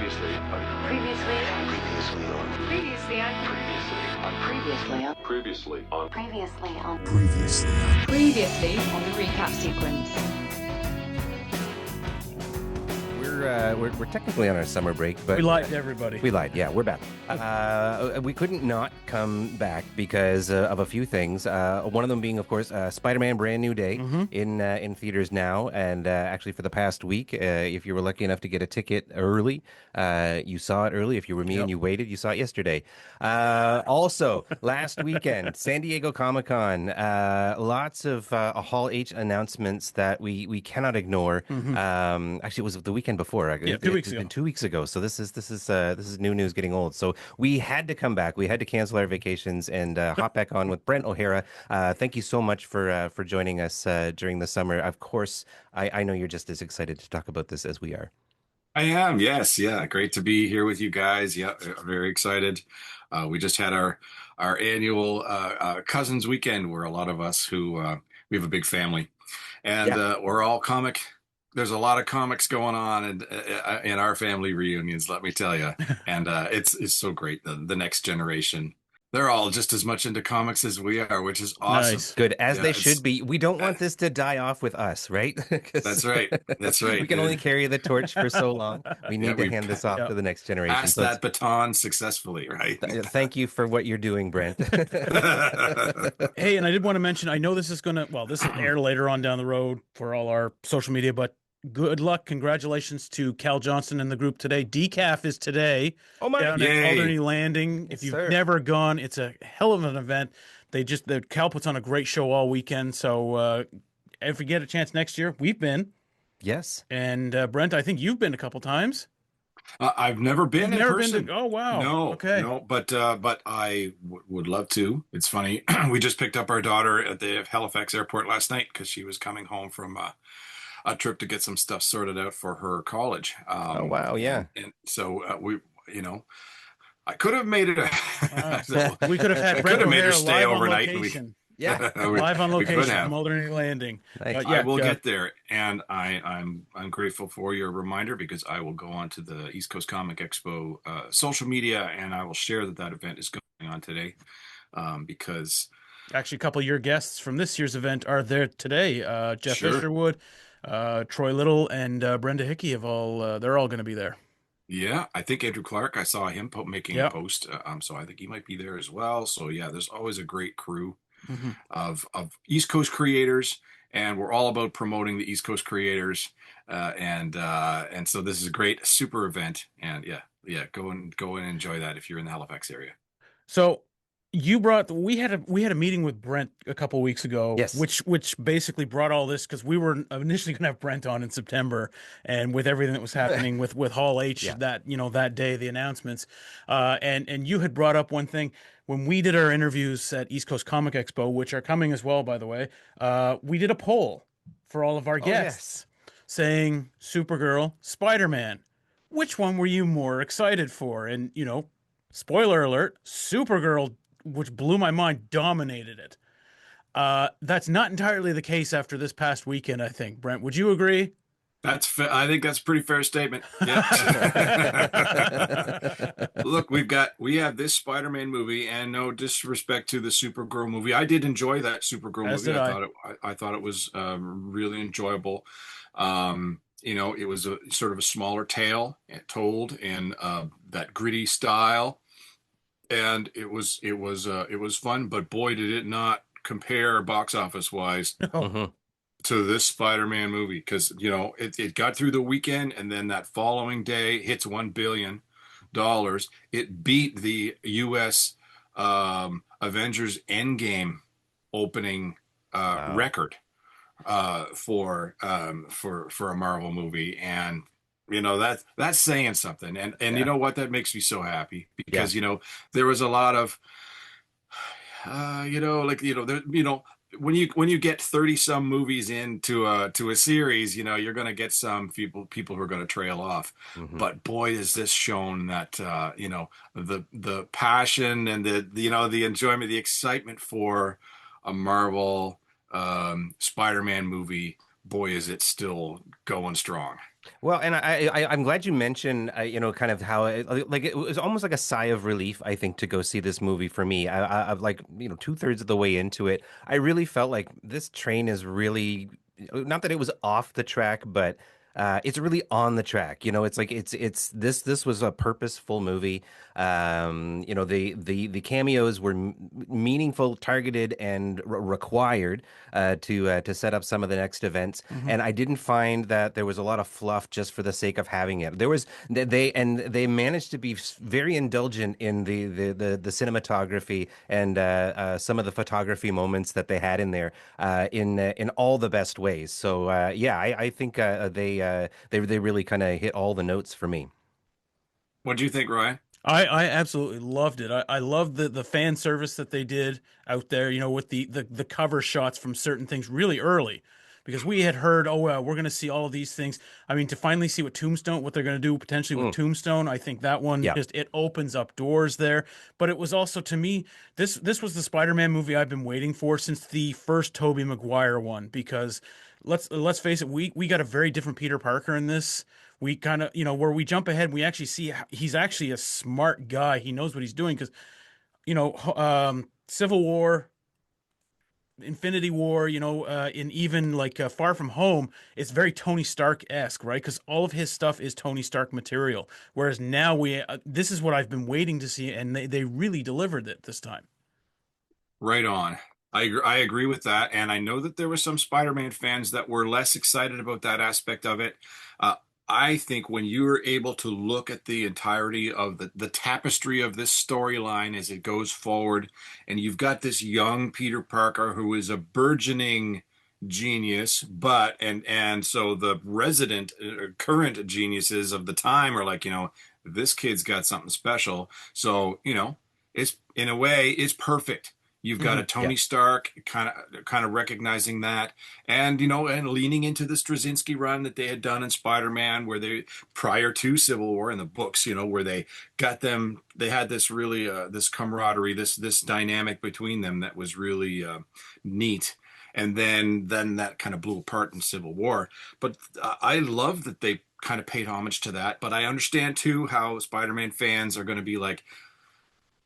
Previously on. Previously. Previously on. Previously on. Previously on. Previously on. Previously on. Previously on. Previously on the recap sequence. We're technically on our summer break, but we lied to everybody. We lied, yeah, we're back. We couldn't not come back because of a few things. One of them being, of course, Spider-Man: Brand New Day in theaters now, and actually for the past week, if you were lucky enough to get a ticket early, you saw it early. If you were me and you waited, you saw it yesterday. Also, last weekend, San Diego Comic-Con, lots of Hall H announcements that we cannot ignore. Actually, it was the weekend before. 2 weeks ago. Been 2 weeks ago. So this is new news getting old. So we had to come back. We had to cancel our vacations and hop back on with Brent O'Hara. Thank you so much for joining us during the summer. Of course, I know you're just as excited to talk about this as we are. I am, yes. Yeah, great to be here with you guys. Yeah, very excited. We just had our annual Cousins weekend where a lot of us who we have a big family and we're all comic. There's a lot of comics going on in our family reunions, let me tell you. And it's so great. The next generation, they're all just as much into comics as we are, which is awesome. Nice. Good, as they should be. We don't want this to die off with us, right? That's right. That's right. We can only carry the torch for so long. We need to hand this off to the next generation. Pass that baton successfully, right? Thank you for what you're doing, Brent. Hey, and I did want to mention, I know this is going to, this will air later on down the road for all our social media, but good luck. Congratulations to Cal Johnson and the group today. Decaf is today. Oh my! Down at Alderney Landing. If you've never gone, it's a hell of an event. Cal puts on a great show all weekend. So if we get a chance next year, we've been. Yes. And Brent, I think you've been a couple times. I've never been in person. Oh wow! No, okay, no, but I would love to. It's funny. We just picked up our daughter at the Halifax airport last night because she was coming home from a trip to get some stuff sorted out for her college. Oh wow! Yeah. And so I could have made it. We could have had. I could have made her stay overnight. Live on location from Alderney Landing. Nice. I will get there, and I'm grateful for your reminder because I will go on to the East Coast Comic Expo social media, and I will share that event is going on today because actually a couple of your guests from this year's event are there today. Jeff Isherwood, Troy Little, and Brenda Hickey they're all going to be there. Yeah, I think Andrew Clark, I saw him making a post, so I think he might be there as well. So yeah, there's always a great crew of East Coast creators, and we're all about promoting the East Coast creators, and so this is a great super event, and go and enjoy that if you're in the Halifax area. So we had a meeting with Brent a couple of weeks ago, yes, which basically brought all this because we were initially going to have Brent on in September, and with everything that was happening with Hall H that day, the announcements, and you had brought up one thing when we did our interviews at East Coast Comic Expo, which are coming as well, by the way. We did a poll for all of our guests saying Supergirl, Spider-Man, which one were you more excited for? And spoiler alert, Supergirl, which blew my mind, dominated it. That's not entirely the case after this past weekend, I think. Brent, would you agree? I think that's a pretty fair statement. Yeah. Look, we have this Spider-Man movie, and no disrespect to the Supergirl movie. I did enjoy that Supergirl movie. I thought it was really enjoyable. It was a sort of a smaller tale told in that gritty style. And it was fun, but boy, did it not compare box office wise to this Spider-Man movie, because it got through the weekend, and then that following day hits $1 billion. It beat the U.S. Avengers Endgame opening record for a Marvel movie, and that's saying something, and you know what, that makes me so happy because there was a lot of when you get 30 some movies into a series, you're going to get some people who are going to trail off. But boy, is this shown that the passion and the enjoyment, the excitement for a Marvel Spider-Man movie. Boy, is it still going strong. Well, and I'm glad you mentioned, kind of how like it was almost like a sigh of relief, I think, to go see this movie for me. I've like, 2/3 of the way into it, I really felt like this train is really, not that it was off the track, but it's really on the track. It's like it's this was a purposeful movie. The cameos were meaningful, targeted, and required to set up some of the next events. Hmm. And I didn't find that there was a lot of fluff just for the sake of having it. They managed to be very indulgent in the cinematography and some of the photography moments that they had in there in all the best ways. So yeah, I think they really kind of hit all the notes for me. What do you think, Ryan? I absolutely loved it. I loved the fan service that they did out there, with the cover shots from certain things really early. Because we had heard, oh, we're going to see all of these things. I mean, to finally see what they're going to do potentially with Mm, Tombstone, I think that one yeah. just it opens up doors there. But it was also to me, this was the Spider-Man movie I've been waiting for since the first Tobey Maguire one. Because let's face it, we got a very different Peter Parker in this. We kind of, where we jump ahead, we actually see he's actually a smart guy. He knows what he's doing because, Civil War, Infinity War, in even like Far From Home, it's very Tony Stark-esque, right? Because all of his stuff is Tony Stark material. Whereas now this is what I've been waiting to see, and they really delivered it this time. Right on. I agree with that, and I know that there were some Spider-Man fans that were less excited about that aspect of it. Uh, I think when you're able to look at the entirety of the tapestry of this storyline as it goes forward, and you've got this young Peter Parker who is a burgeoning genius, and so the resident current geniuses of the time are like, this kid's got something special. So, it's in a way it's perfect. You've got a Hmm. Yeah. Tony Stark kind of recognizing that, and leaning into the Straczynski run that they had done in Spider-Man, where they prior to Civil War in the books, where they had this really this camaraderie, this dynamic between them that was really neat. And then that kind of blew apart in Civil War. But I love that they kind of paid homage to that. But I understand too how Spider-Man fans are going to be like,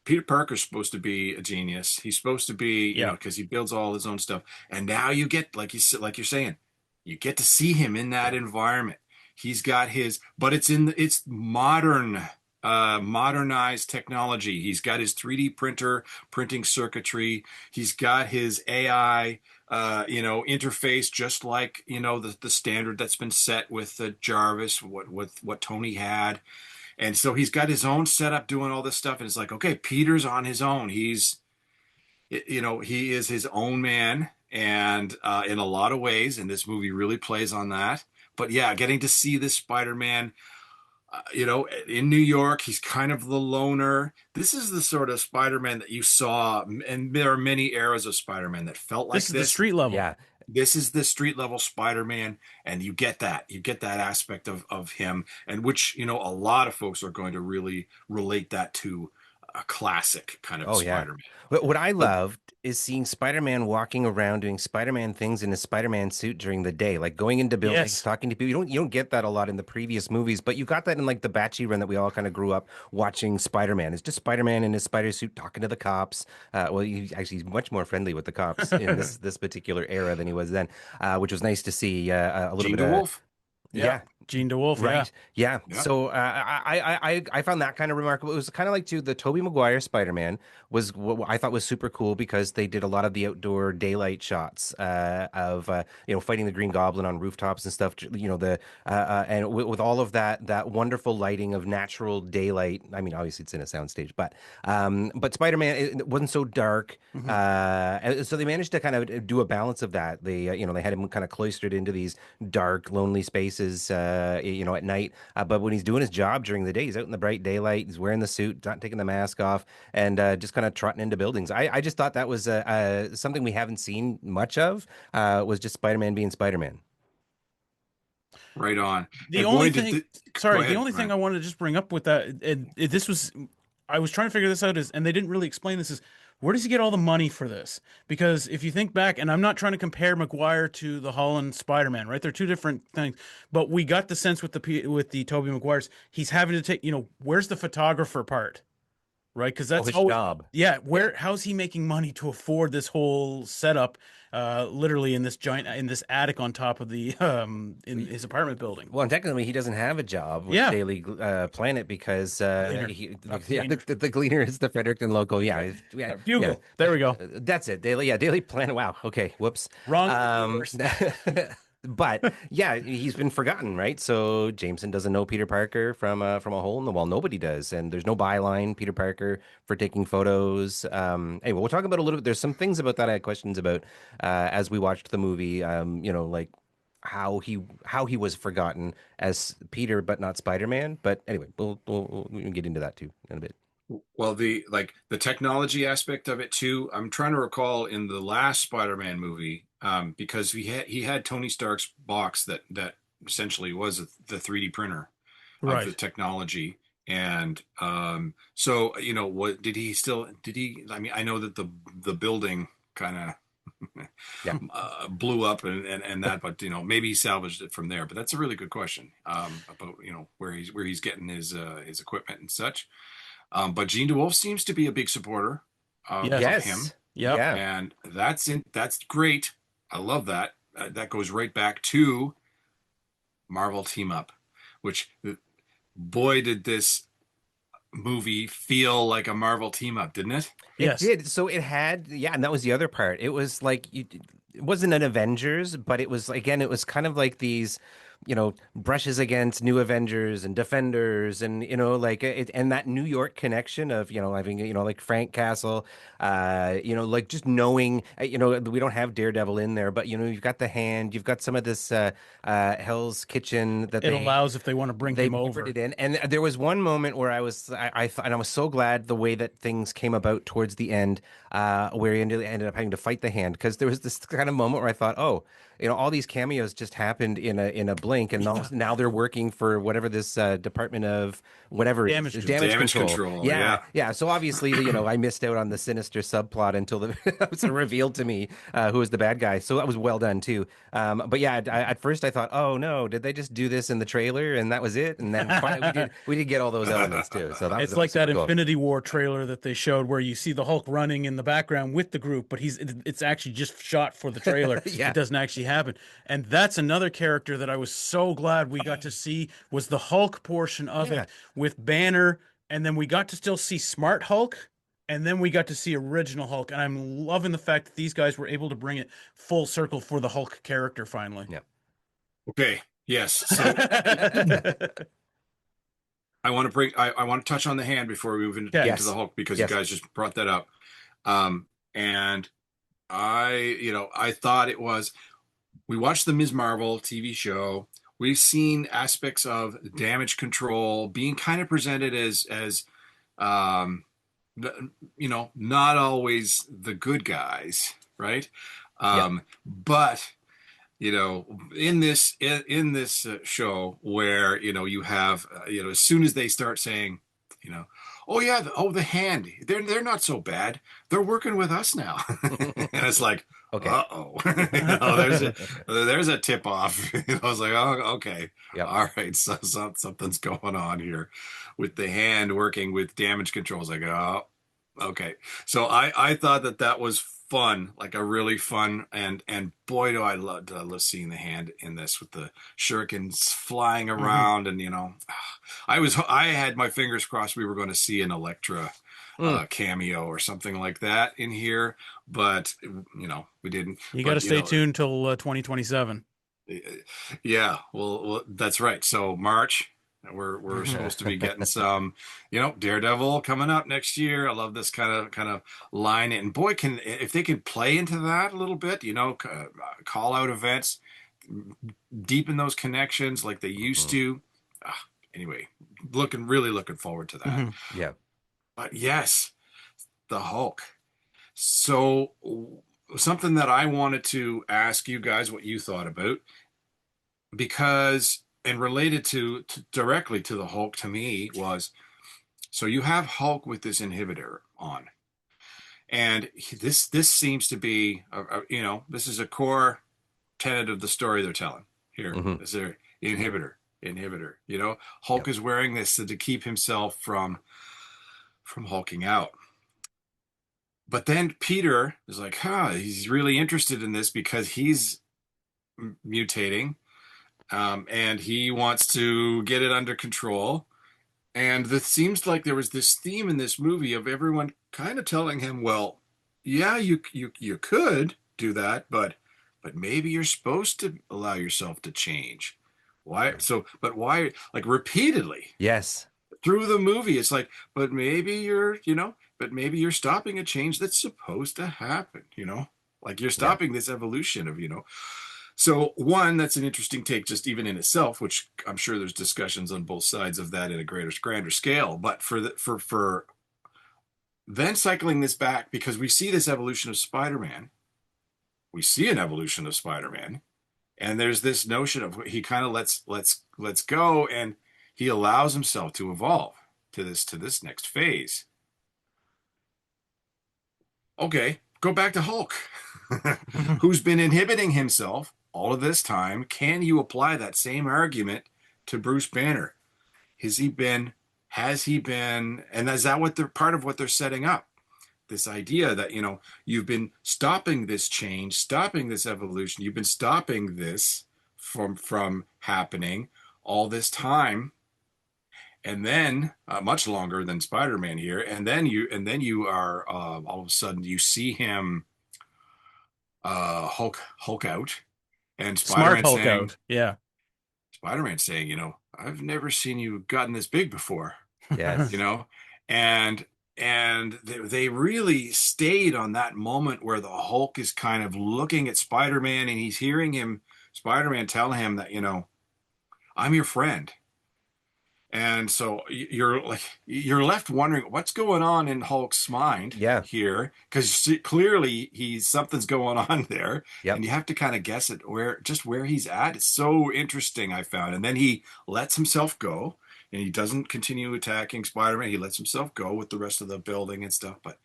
Peter Parker's supposed to be a genius. He's supposed to be, Yeah. because he builds all his own stuff. And now you get, like you're saying, you get to see him in that environment. He's got but it's modern, modernized technology. He's got his 3D printer printing circuitry. He's got his AI, interface, just like the standard that's been set with Jarvis, what Tony had. And so he's got his own setup doing all this stuff. And it's like, okay, Peter's on his own. He is his own man. And in a lot of ways, and this movie really plays on that. But yeah, getting to see this Spider-Man, in New York, he's kind of the loner. This is the sort of Spider-Man that you saw. And there are many eras of Spider-Man that felt like This is the this. street level. Yeah. This is the street level Spider-Man, and you get that aspect of him, and which a lot of folks are going to really relate that to a classic kind of Oh yeah. Spider-Man. What I But loved is seeing Spider-Man walking around doing Spider-Man things in his Spider-Man suit during the day, like going into buildings, Yes. talking to people. You don't get that a lot in the previous movies, but you got that in like the Batchy run that we all kind of grew up watching Spider-Man. It's just Spider-Man in his spider suit talking to the cops. Well, he's much more friendly with the cops in this particular era than he was then, which was nice to see a little Gene bit of DeWolf, yeah. Gene DeWolf. Yeah. Right. Yeah. yeah, So I found that kind of remarkable. It was kind of like the Tobey Maguire Spider-Man was what I thought was super cool because they did a lot of the outdoor daylight shots of fighting the Green Goblin on rooftops and stuff. And with all of that wonderful lighting of natural daylight. I mean, obviously it's in a soundstage, but Spider-Man it wasn't so dark. Hmm. And so they managed to kind of do a balance of that. They had him kind of cloistered into these dark, lonely spaces. At night. But when he's doing his job during the day, he's out in the bright daylight. He's wearing the suit, not taking the mask off, and just kind of trotting into buildings. I just thought that was something we haven't seen much of. Was just Spider-Man being Spider-Man. right on. The And only boy, thing, go sorry, the ahead, only thing Ryan. I wanted to just bring up with that, and this was, I was trying to figure this out and they didn't really explain this, is where does he get all the money for this? Because if you think back, and I'm not trying to compare Maguire to the Holland Spider-Man, right? They're two different things. But we got the sense with the Tobey Maguires, he's having to take, where's the photographer part? Right, because that's his always, job. yeah. How's he making money to afford this whole setup, literally in this attic on top of the in his apartment building? Well, and technically, he doesn't have a job with Yeah. Daily Planet because Cleaner. the cleaner is the Fredericton local. Yeah, yeah, Bugle. yeah. There we go. That's it. Daily Planet. Wow. Okay. Whoops. Wrong. But yeah, he's been forgotten, right? So Jameson doesn't know Peter Parker from a hole in the wall. Nobody does, and there's no byline Peter Parker for taking photos. Anyway, we'll talk about a little bit. There's some things about that I had questions about as we watched the movie. Like how he was forgotten as Peter, but not Spider-Man. But anyway, we'll get into that too in a bit. Well, the technology aspect of it too. I'm trying to recall in the last Spider-Man movie, because he had Tony Stark's box that essentially was the 3D printer of the technology, and so what did he? I mean, I know that the building kind of blew up and that, but maybe he salvaged it from there. But that's a really good question about where he's getting his equipment and such. But Gene DeWolf seems to be a big supporter of him. Yeah. And that's great. I love that. That goes right back to Marvel Team Up, which, boy, did this movie feel like a Marvel Team Up, didn't it? Yes. It did. So it had, and that was the other part. It was like, it wasn't an Avengers, but it was, again, it was kind of like these, brushes against New Avengers and Defenders, and and that New York connection of having like Frank Castle, like just knowing we don't have Daredevil in there, but you've got the Hand, you've got some of this Hell's Kitchen that it allows if they want to bring him over. It in, and there was one moment where I thought, and I was so glad the way that things came about towards the end, where he ended up having to fight the Hand, because there was this kind of moment where I thought, oh, all these cameos just happened in a blink, and now they're working for whatever this Department of whatever Damage control. Yeah. So obviously, I missed out on the sinister subplot until it was revealed to me who was the bad guy. So that was well done too. But yeah, at first I thought, oh no, did they just do this in the trailer and that was it? And then finally we did get all those elements too. So it's like that cool Infinity War trailer that they showed where you see the Hulk running in the background with the group, but it's actually just shot for the trailer. It doesn't actually happen. And that's another character that I was so glad we got to see, was the Hulk portion of it with Banner, and then we got to still see Smart Hulk, and then we got to see original Hulk. And I'm loving the fact that these guys were able to bring it full circle for the Hulk character finally. Yeah. Okay. Yes. So I want to touch on the Hand before we move into the Hulk, because you guys just brought that up. And I thought it was, we watched the Ms. Marvel TV show. We've seen aspects of damage control being kind of presented as not always the good guys, right? But in this show where you have as soon as they start saying the Hand, they're not so bad, they're working with us now. And it's like, okay, there's a tip off. I was like, oh, okay, all right, so something's going on here with the Hand working with damage control. I was like, oh, okay. So I thought that was fun, like a really fun, and boy, do I love seeing the Hand in this with the shurikens flying around. And I had my fingers crossed we were going to see an Elektra cameo or something like that in here, but we didn't. You got to stay tuned till 2027. Yeah, well, that's right. So March, we're supposed to be getting some, Daredevil coming up next year. I love this kind of line, and boy, if they can play into that a little bit, call out events, deepen those connections like they used to. Anyway, really looking forward to that. Yeah. But yes, the Hulk. So something that I wanted to ask you guys what you thought about, because, and related to directly to the Hulk to me, was, so you have Hulk with this inhibitor on, And this seems to be, this is a core tenet of the story they're telling here. Hmm. Is there inhibitor? Hulk Yep. is wearing this to keep himself from hulking out. But then Peter is like, he's really interested in this because he's mutating, and he wants to get it under control. And it seems like there was this theme in this movie of everyone kind of telling him, well, yeah, you could do that, but maybe you're supposed to allow yourself to change. Why? But why? Like repeatedly Yes. through the movie, it's like, but maybe you're stopping a change that's supposed to happen, like you're Yeah. stopping this evolution of. So one, that's an interesting take just even in itself, which I'm sure there's discussions on both sides of that at a grander scale. But for then cycling this back, because we see this evolution of Spider-Man, we see an evolution of Spider-Man, and there's this notion of he kind of lets go, and he allows himself to evolve to this next phase. Okay, go back to Hulk, who's been inhibiting himself all of this time. Can you apply that same argument to Bruce Banner? Has he been, and is that what they're part of what they're setting up? This idea that, you've been stopping this change, stopping this evolution, you've been stopping this from happening all this time, and then much longer than Spider-Man here, and then you are all of a sudden you see him Hulk out, and Smart Hulk out. Yeah. Spider-Man saying, I've never seen you gotten this big before, Yes. and they really stayed on that moment where the Hulk is kind of looking at Spider-Man, and he's hearing Spider-Man tell him that, I'm your friend. And so you're left wondering what's going on in Hulk's mind here, because clearly something's going on there, and you have to kind of guess it where he's at. It's so interesting, I found. And then he lets himself go, and he doesn't continue attacking Spider-Man. He lets himself go with the rest of the building and stuff. But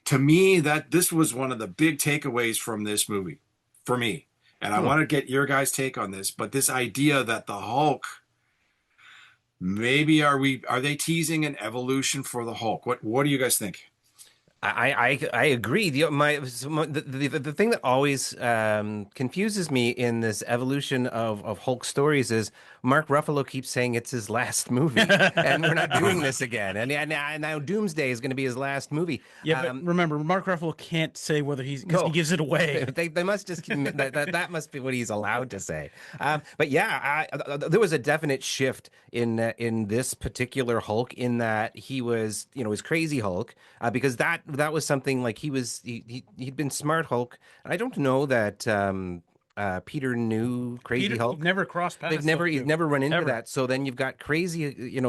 to me, that this was one of the big takeaways from this movie for me. And I want to get your guys' take on this. But this idea that the Hulk, maybe are they teasing an evolution for the Hulk? What do you guys think? I agree. The thing that always confuses me in this evolution of Hulk stories is Mark Ruffalo keeps saying it's his last movie, and we're not doing this again. And now Doomsday is going to be his last movie. Yeah, but remember, Mark Ruffalo can't say whether because he gives it away. They must just that must be what he's allowed to say. But yeah, there was a definite shift in this particular Hulk, in that he was, his crazy Hulk, because that was something like he'd been Smart Hulk. I don't know that Peter knew Crazy Hulk. Never crossed paths. He's never run into that. So then you've got crazy,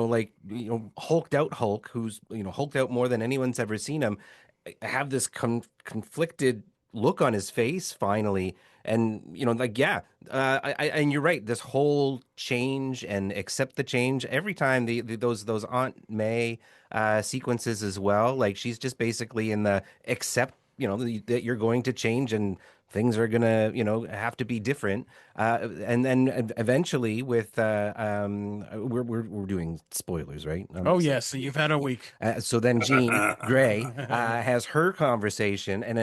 hulked out Hulk, who's hulked out more than anyone's ever seen him, have this conflicted look on his face finally. And and you're right. This whole change and accept the change every time those Aunt May sequences as well. Like she's just basically in the accept, that you're going to change and things are gonna, have to be different. And then eventually with we're doing spoilers, right? Oh yes, so you've had a week. So then Jean Grey has her conversation, and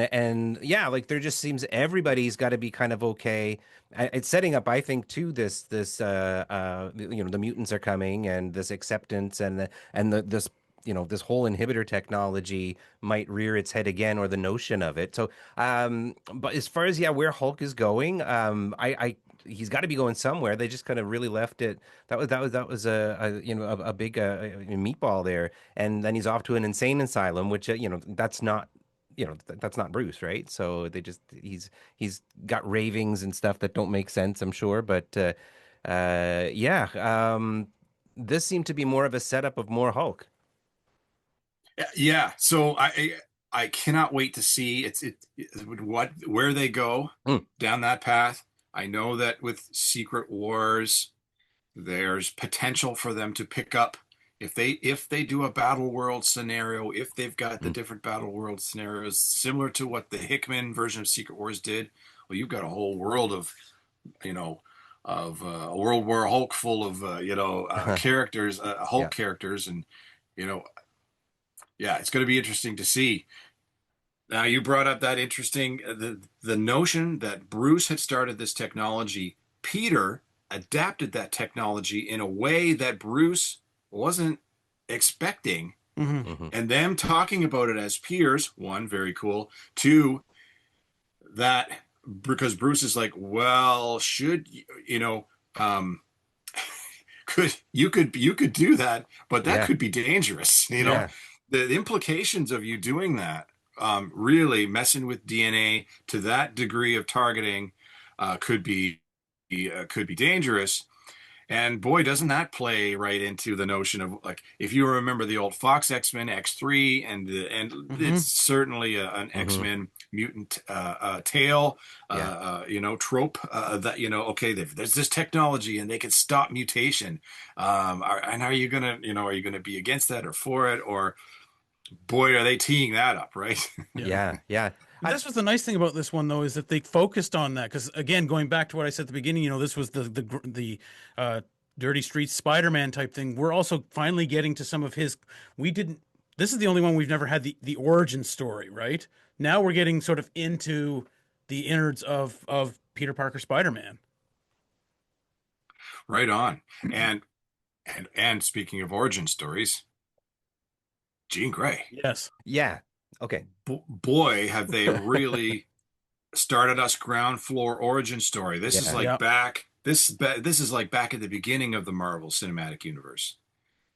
there just seems everybody's got to be kind of okay. It's setting up, I think, too, this the mutants are coming, and this acceptance, and this this whole inhibitor technology might rear its head again, or the notion of it. So, but as far as where Hulk is going, he's got to be going somewhere. They just kind of really left it. That was a big meatball there, and then he's off to an insane asylum, which that's not. That's not Bruce, right? So he's got ravings and stuff that don't make sense, I'm sure. But this seemed to be more of a setup of more Hulk. Yeah, so I cannot wait to see where they go down that path. I know that with Secret Wars, there's potential for them to pick up if they do a battle world scenario, if they've got the different battle world scenarios similar to what the Hickman version of Secret Wars did, well, you've got a whole world of, a World War Hulk full of characters, Hulk characters, and you know, yeah, it's going to be interesting to see. Now, you brought up that interesting the notion that Bruce had started this technology. Peter adapted that technology in a way that Bruce wasn't expecting. And them talking about it as peers, one, very cool. Two, that because Bruce is like, well, should you could do that, but that could be dangerous. The implications of you doing that, really messing with DNA to that degree of targeting, could be dangerous. And boy, doesn't that play right into the notion of, like, if you remember the old Fox X-Men X3, and it's certainly an X-Men mutant tale, trope, that okay, there's this technology and they can stop mutation. Are you gonna be against that or for it, or boy, are they teeing that up, right? Yeah. That's what's the nice thing about this one, though, is that they focused on that. Because again, going back to what I said at the beginning, this was the Dirty Streets Spider-Man type thing. We're also finally getting to some of his. This is the only one we've never had the origin story, right? Now we're getting sort of into the innards of Peter Parker Spider-Man. Right on. And speaking of origin stories, Jean Grey. Yes. Yeah. Okay. Boy, have they really started us ground floor origin story. This is like back. This is like back at the beginning of the Marvel Cinematic Universe,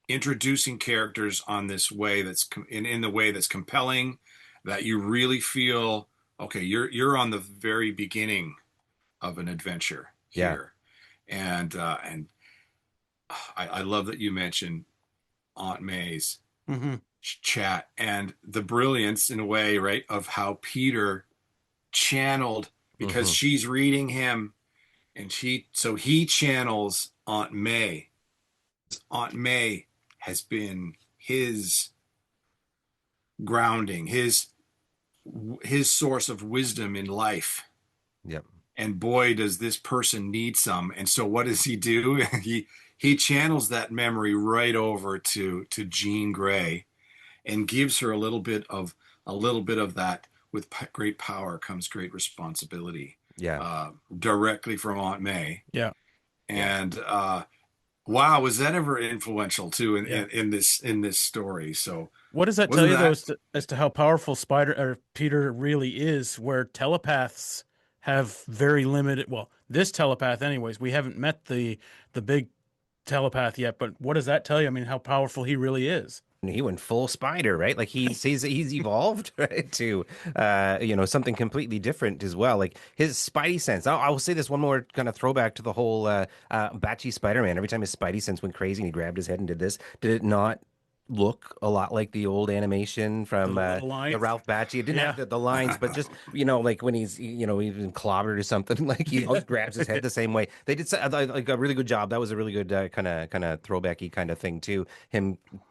introducing characters on this way that's in the way that's compelling, that you really feel okay. You're on the very beginning of an adventure here, and I love that you mentioned Aunt May's chat and the brilliance, in a way, right, of how Peter channeled, because she's reading him, and he channels Aunt May. Aunt May has been his grounding, his source of wisdom in life. Yep. And boy, does this person need some. And so what does he do? He channels that memory right over to Jean Grey, and gives her a little bit of that. With great power comes great responsibility. Yeah. Directly from Aunt May. Yeah. And wow, was that ever influential too in this story? So what does that tell you, though, as to how powerful Peter really is? Where telepaths have very limited. Well, this telepath, anyways. We haven't met the big telepath yet, but what does that tell you? I mean, how powerful he really is. He went full spider, right? Like he's evolved, right, to something completely different as well. Like his spidey sense. I will say this one more kind of throwback to the whole Batchy Spider-Man. Every time his spidey sense went crazy and he grabbed his head and did this, did it not look a lot like the old animation from the Ralph Bakshi? It didn't have the lines, but just like when he's he's been clobbered or something, like he always grabs his head the same way. They did like a really good job. That was a really good kind of throwbacky kind of thing too.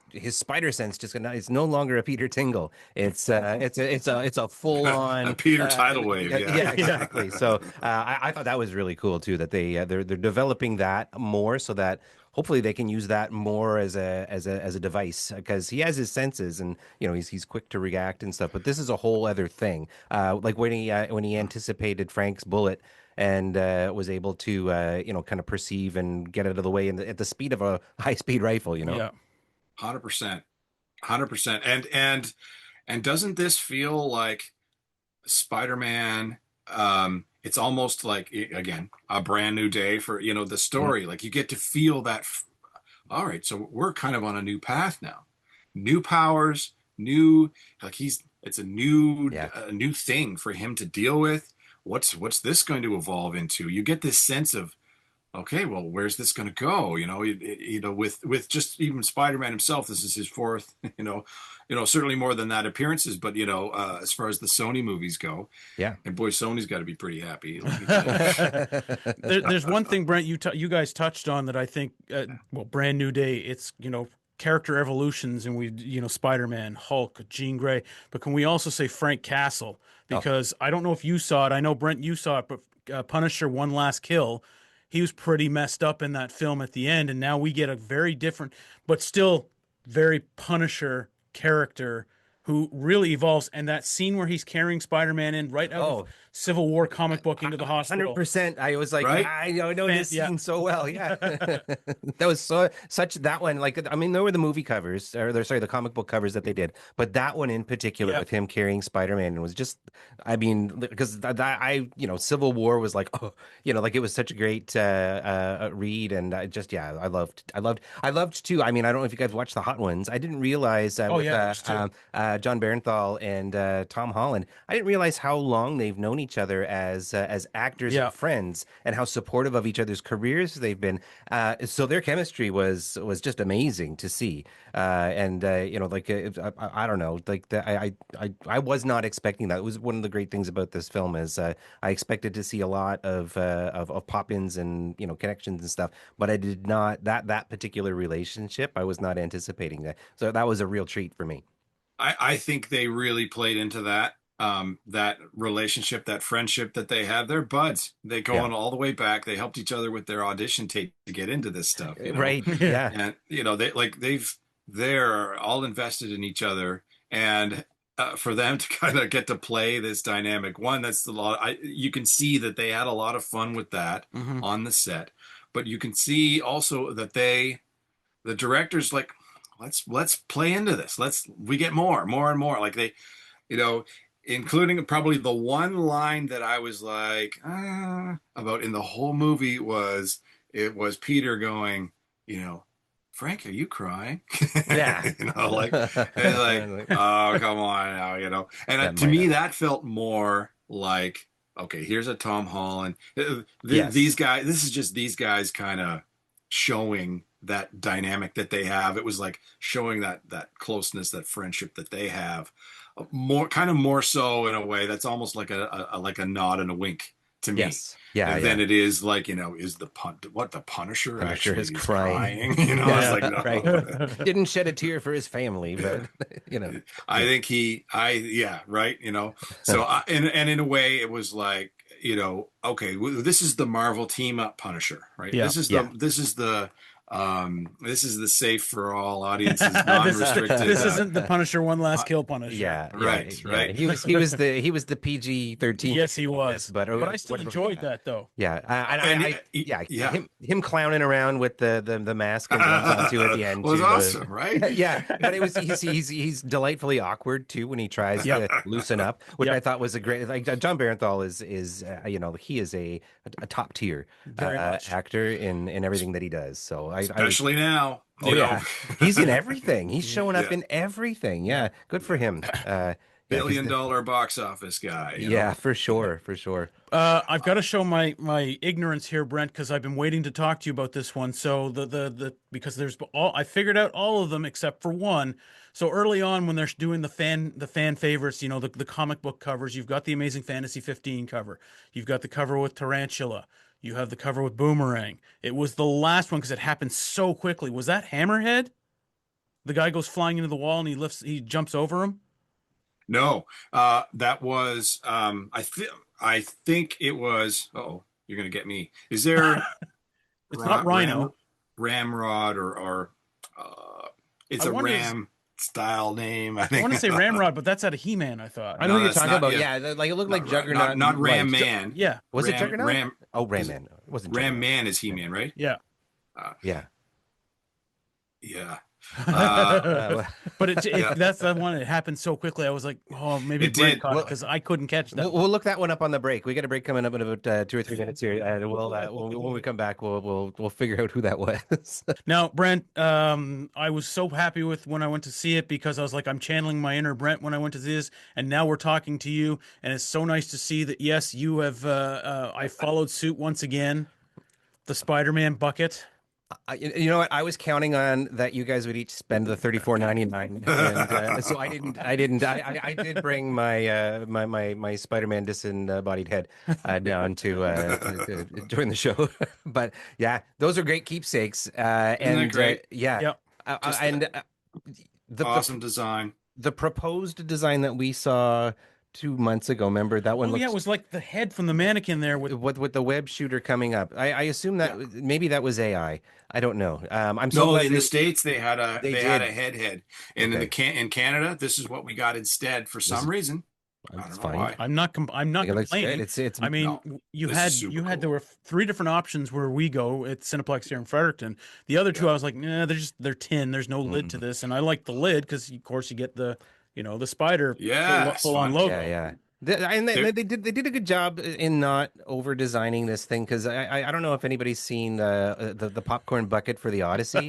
His spider sense it's no longer a Peter Tingle. It's a full on a Peter tidal wave. Yeah, exactly. So I thought that was really cool too, that they're developing that more, so that hopefully they can use that more as a device, because he has his senses, and he's quick to react and stuff. But this is a whole other thing. Like when he anticipated Frank's bullet and was able to kind of perceive and get out of the way at the speed of a high-speed rifle. Yeah. 100%. And doesn't this feel like Spider-Man? It's almost like, again, a brand new day for the story. Like you get to feel that. All right, so we're kind of on a new path now. New powers, it's a new thing for him to deal with. What's this going to evolve into? You get this sense of, okay, well, where's this going to go? With just even Spider-Man himself, this is his fourth, certainly more than that appearances, but as far as the Sony movies go, and boy, Sony's got to be pretty happy. There's one thing, Brent, you guys touched on that I think, brand new day. It's character evolutions, and we, Spider-Man, Hulk, Jean Grey, but can we also say Frank Castle? Because I don't know if you saw it. I know, Brent, you saw it, but Punisher: One Last Kill, he was pretty messed up in that film at the end, and now we get a very different, but still very Punisher character who really evolves. And that scene where he's carrying Spider-Man in right out of Civil War comic book into the hospital. 100%. I was like, Right? I know this scene so well. Yeah. That was such that one. Like, I mean, there were the movie covers, the comic book covers that they did, but that one in particular with him carrying Spider-Man was just, I mean, because Civil War was like, like it was such a great read, and I loved too. I mean, I don't know if you guys watched the Hot Ones. I didn't realize John Barenthal and Tom Holland. I didn't realize how long they've known each other as actors and friends, and how supportive of each other's careers they've been. So their chemistry was just amazing to see. I don't know, like I was not expecting that. It was one of the great things about this film is I expected to see a lot of pop-ins and connections and stuff, but I did not that particular relationship. I was not anticipating that. So that was a real treat for me. I think they really played into that relationship, that friendship that they have. They're buds. They go on all the way back. They helped each other with their audition tape to get into this stuff. Right. Yeah. And they're all invested in each other, and for them to kind of get to play this dynamic, that's the lot. You can see that they had a lot of fun with that on the set, but you can see also that the directors like, let's play into this. We get more and more. Like they, including probably the one line that I was like about in the whole movie was Peter going, Frank, are you crying? Yeah. Oh, come on now, And to me, that felt more like, okay, here's a Tom Holland. These guys, this is just these guys kind of showing that dynamic that they have. It was like showing that closeness, that friendship that they have, more so in a way that's almost like a nod and a wink to me. Yes. Yeah. Than it is like, is the Punisher actually is crying. It's like, no. Right. Didn't shed a tear for his family, but I think right. So and in a way it was like, okay, this is the Marvel team up Punisher, right? Yeah. This is the safe for all audiences, non-restricted. This isn't the Punisher One Last Kill Punisher. Yeah. Right. He was the PG-13. Yes, he was. But I still enjoyed that though. Yeah. Him clowning around with the mask and too at the end was awesome, right? Yeah, but he's delightfully awkward too when he tries to loosen up, which I thought was a great. Like John Barenthal is he is a top tier actor in everything that he does. So especially now. He's in everything. He's showing up in everything. Yeah, good for him. $1 billion box office guy. Yeah, for sure. I've got to show my ignorance here, Brent, because I've been waiting to talk to you about this one. So because I figured out all of them except for one. So early on when they're doing the fan favorites, the comic book covers, you've got the Amazing Fantasy 15 cover, you've got the cover with Tarantula. You have the cover with Boomerang. It was the last one because it happened so quickly. Was that Hammerhead? The guy goes flying into the wall and he jumps over him? No, that was I think it was. You're gonna get me. Is there? It's not Rhino. Ramrod or it's a Ram style name. I want to say Ramrod, but that's out of He-Man. I thought. I know what you're talking about. Yeah, like it looked like Juggernaut. Not Ram Man. Yeah. Was it Juggernaut? Ram Man. It wasn't Ram Juggernaut. Man is He-Man, right? Yeah. Yeah. But that's the one that happened so quickly. I was like, maybe Brent caught it because I couldn't catch that. We'll look that one up on the break. We got a break coming up in about 2 or 3 minutes here, and when we come back, we'll figure out who that was. Now, Brent, I was so happy with when I went to see it because I was like, I'm channeling my inner Brent when I went to see this, and now we're talking to you, and it's so nice to see that yes, you have. I followed suit once again. The Spider-Man bucket. You know what? I was counting on that you guys would each spend the $34.99, so I didn't. I did bring my Spider-Man disembodied head down to join the show. But yeah, those are great keepsakes. And great? Yeah. Just and awesome design. the proposed design that we saw 2 months ago. Remember that one? Oh, yeah, it was like the head from the mannequin there with with the web shooter coming up. I assume that maybe that was AI. I don't know. I'm so No, glad in the States they had they a did. head, and Okay. in Canada this is what we got instead for This some is reason. I It's don't know fine. why. I'm not It looks good. complaining. It's I mean, No, this is super cool. there were 3 different options where we go at Cineplex here in Fredericton. The other 2 Yeah. I was like, nah, they're tin. There's no lid to this, and I like the lid because of course you get the the spider Yes, full on fun. logo. yeah. And There, they did a good job in not over designing this thing because I don't know if anybody's seen the popcorn bucket for the Odyssey,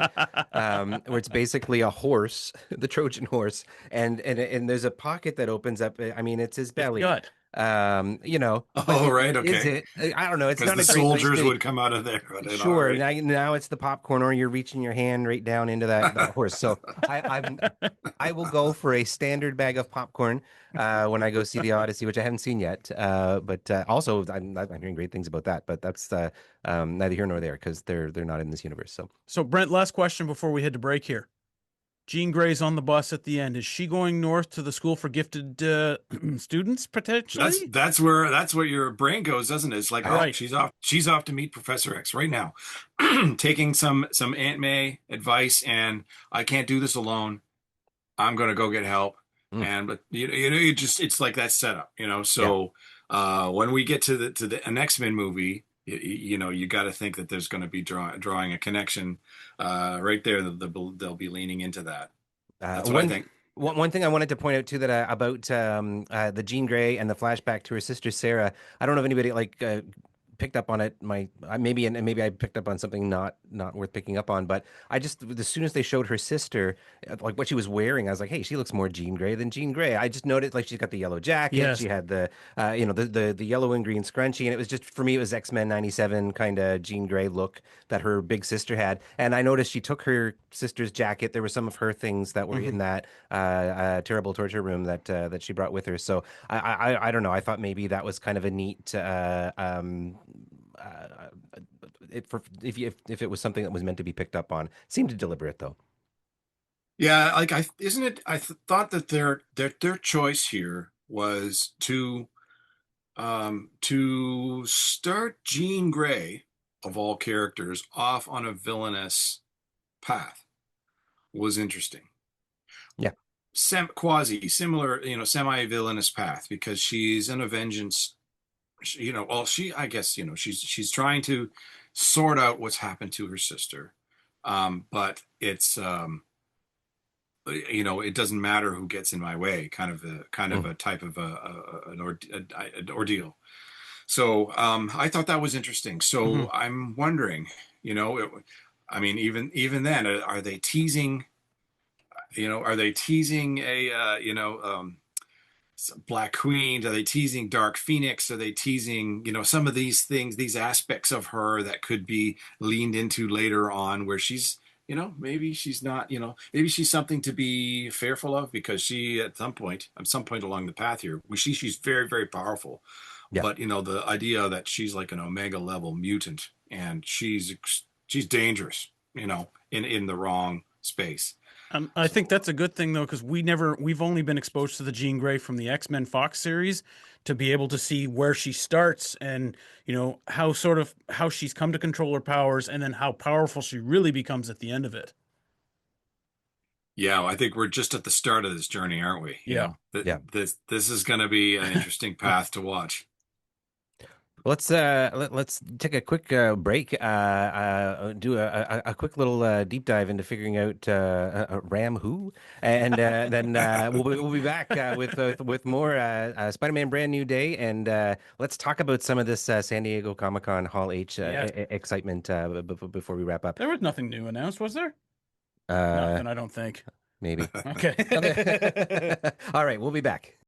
where it's basically a horse, the Trojan horse, and there's a pocket that opens up. I mean, it's his It's belly. gut. But oh, right, is okay. it? I don't know. It's Because not the a great place soldiers to. would come out of there. All Sure. right. Now it's the popcorn, or you're reaching your hand right down into that horse. So I will go for a standard bag of popcorn when I go see the Odyssey, which I haven't seen yet. But also I'm hearing great things about that. But that's neither here nor there because they're not in this universe. So Brent, last question before we head to break here. Jean Grey's on the bus at the end. Is she going north to the school for gifted students potentially? That's where your brain goes, doesn't it? It's like, oh, Right. she's off to meet Professor X right now, taking some Aunt May advice, and I can't do this alone. I'm gonna go get help. But you just it's like that setup, So when we get to an X-Men movie, you got to think that there's going to be drawing a connection right there. They'll be leaning into that. That's what I think. One thing I wanted to point out too that about the Jean Grey and the flashback to her sister Sarah. I don't know if anybody picked up on it. Maybe I picked up on something not worth picking up on. But I just as soon as they showed her sister, like what she was wearing, I was like, hey, she looks more Jean Grey than Jean Grey. I just noticed like she's got the yellow jacket. Yes. She had the the yellow and green scrunchie, and it was just for me it was X-Men '97 kind of Jean Grey look that her big sister had. And I noticed she took her sister's jacket. There were some of her things that were in that terrible torture room that she brought with her. So I don't know. I thought maybe that was kind of a neat. If it was something that was meant to be picked up on, seemed deliberate though. Yeah, like isn't it? Thought that their choice here was to start Jean Grey of all characters off on a villainous path was interesting. Yeah, Similar, semi-villainous path because she's in a vengeance. I guess she's trying to sort out what's happened to her sister, but it's it doesn't matter who gets in my way, kind of a type of an ordeal. So I thought that was interesting. So I'm wondering, even then, are they teasing? Are they teasing Black Queen? Are they teasing Dark Phoenix? Are they teasing, some of these things, these aspects of her that could be leaned into later on where she's, maybe she's not, maybe she's something to be fearful of because she, at some point along the path here, we see she's very, very powerful. Yeah. But, the idea that she's like an Omega level mutant and she's dangerous, in the wrong space. I think that's a good thing though, because we've only been exposed to the Jean Grey from the X-Men Fox series to be able to see where she starts and how she's come to control her powers and then how powerful she really becomes at the end of it. Yeah, I think we're just at the start of this journey, aren't we? Yeah. This is going to be an interesting path to watch. Let's take a quick break. Do a quick little deep dive into figuring out Ram who, and then we'll be back with more Spider-Man Brand New Day, and let's talk about some of this San Diego Comic-Con Hall H excitement before we wrap up. There was nothing new announced, was there? Nothing, I don't think. Maybe. Okay. All right, we'll be back.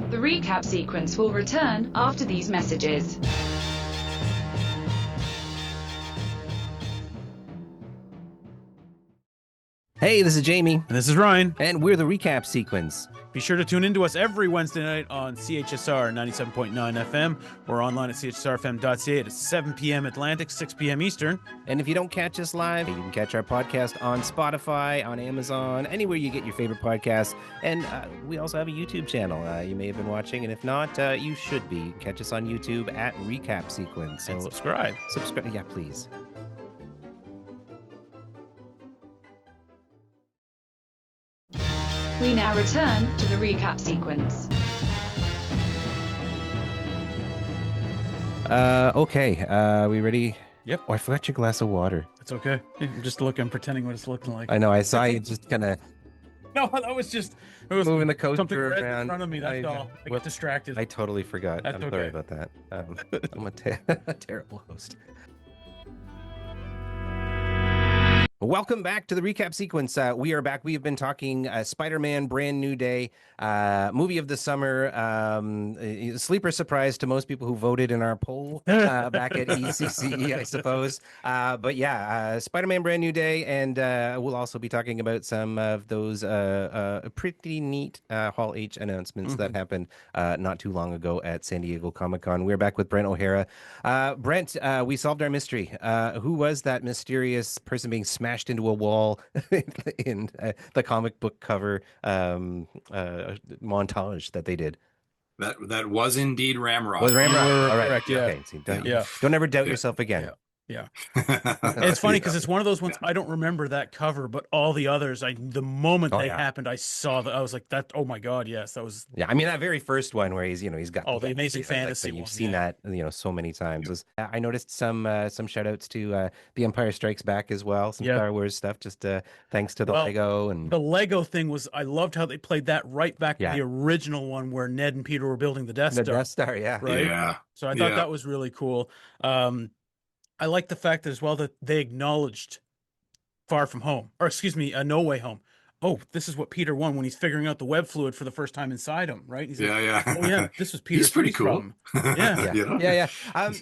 The recap sequence will return after these messages. Hey, this is Jamie, And this is Ryan. and we're the Recap Sequence. Be sure to tune in to us every Wednesday night on CHSR 97.9 FM or online at chsrfm.ca at 7 p.m. Atlantic, 6 p.m. Eastern. And if you don't catch us live, you can catch our podcast on Spotify, on Amazon, anywhere you get your favorite podcasts. And we also have a YouTube channel you may have been watching. And if not, you should be. Catch us on YouTube at Recap Sequence. So And subscribe. Subscribe. Yeah, please. We now return to the recap sequence. Okay. We ready? Yep. Oh, I forgot your glass of water. It's okay. I'm just pretending what it's looking like. I know. I saw you just kind of No, that was just moving the something coaster red around. in front of me. That's all. I well, get distracted. I totally forgot. That's I'm sorry okay. about that. I'm a terrible host. Welcome back to the recap sequence. We are back. We have been talking Spider-Man Brand New Day, movie of the summer, sleeper surprise to most people who voted in our poll back at ECCE, I suppose. But yeah, Spider-Man Brand New Day, and we'll also be talking about some of those pretty neat Hall H announcements that happened not too long ago at San Diego Comic-Con. We're back with Brent O'Hara. Brent, we solved our mystery. Who was that mysterious person being smashed into a wall in the comic book cover montage that they did? That was indeed Ramrod. Was Ramrod? You were All right. correct, yeah. Okay. See, don't, Yeah. don't ever doubt yourself again. Yeah. And it's funny because it's one of those ones I don't remember that cover, but all the others, the moment they happened, I saw that. I was like, "That! Oh my god, yes, that was." Yeah, I mean that very first one where he's got the Amazing Fantasy. You've seen that so many times. I noticed some shout outs to The Empire Strikes Back as well. Some Star Wars stuff. Just thanks to the Lego and the Lego thing was. I loved how they played that right back to the original one where Ned and Peter were building the Death Star. The Death Star, yeah, right. Yeah. So I thought that was really cool. I like the fact that as well that they acknowledged Far From Home, or excuse me, No Way Home. Oh, this is what Peter won when he's figuring out the web fluid for the first time inside him, right? He's like, oh yeah, this was Peter's He's pretty cool. problem. Yeah. Yeah.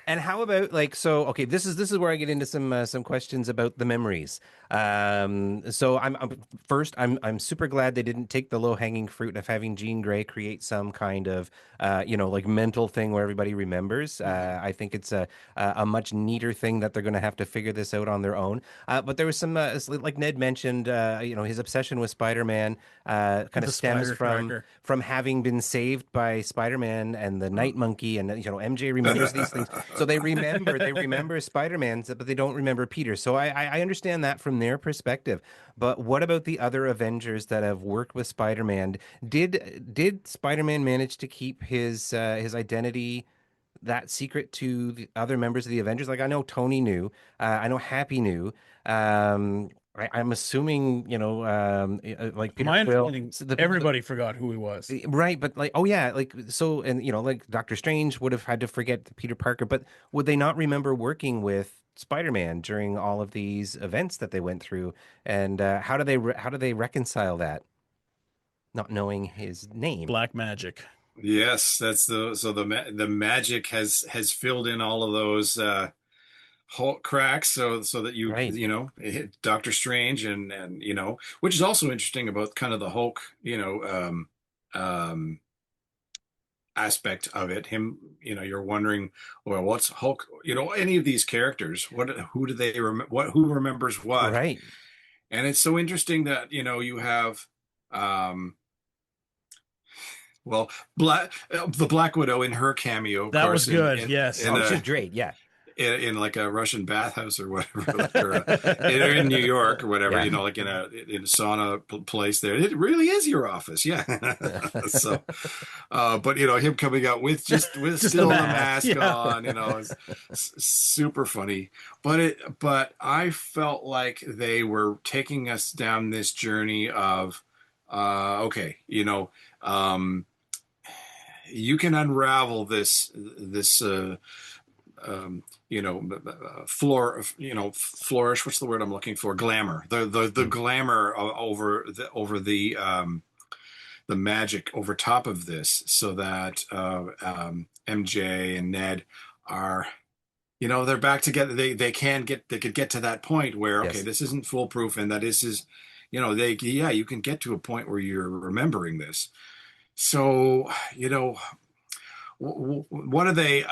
And how about okay, this is where I get into some questions about the memories. So I'm super glad they didn't take the low hanging fruit of having Jean Grey create some kind of mental thing where everybody remembers. I think it's a much neater thing that they're going to have to figure this out on their own. But there was some like Ned mentioned, his obsession with Spider-Man kind of stems from having been saved by Spider-Man and the Night Monkey, and MJ remembers these things, so they remember Spider-Man, but they don't remember Peter. So I understand that from their perspective. But what about the other Avengers that have worked with Spider-Man? Did Spider-Man manage to keep his identity that secret to the other members of the Avengers? Like I know Tony knew, I know Happy knew. I'm assuming, like Peter My Quill, understanding, everybody forgot who he was. Right, but like Doctor Strange would have had to forget Peter Parker, but would they not remember working with Spider-Man during all of these events that they went through? And how do they reconcile that? Not knowing his name. Black magic. Yes, that's the magic has filled in all of those Hulk cracks so that you hit Doctor Strange and which is also interesting about kind of the Hulk aspect of it. Him, you're wondering, well, what's Hulk? Any of these characters, who do they remember? Who remembers what? Right. And it's so interesting that you have the Black Widow in her cameo. That was good. Yes. She's great. Yeah. In like a Russian bathhouse or whatever, or in New York or whatever, like in a sauna place there. It really is your office. Yeah. So, but him coming out with still the mask on, it's super funny. But I felt like they were taking us down this journey of, you can unravel this flourish. What's the word I'm looking for? Glamour. The glamour over the magic over top of this, so that MJ and Ned are they're back together. They could get to that point where, okay, Yes. this isn't foolproof, and that is, you can get to a point where you're remembering this. So, what are they?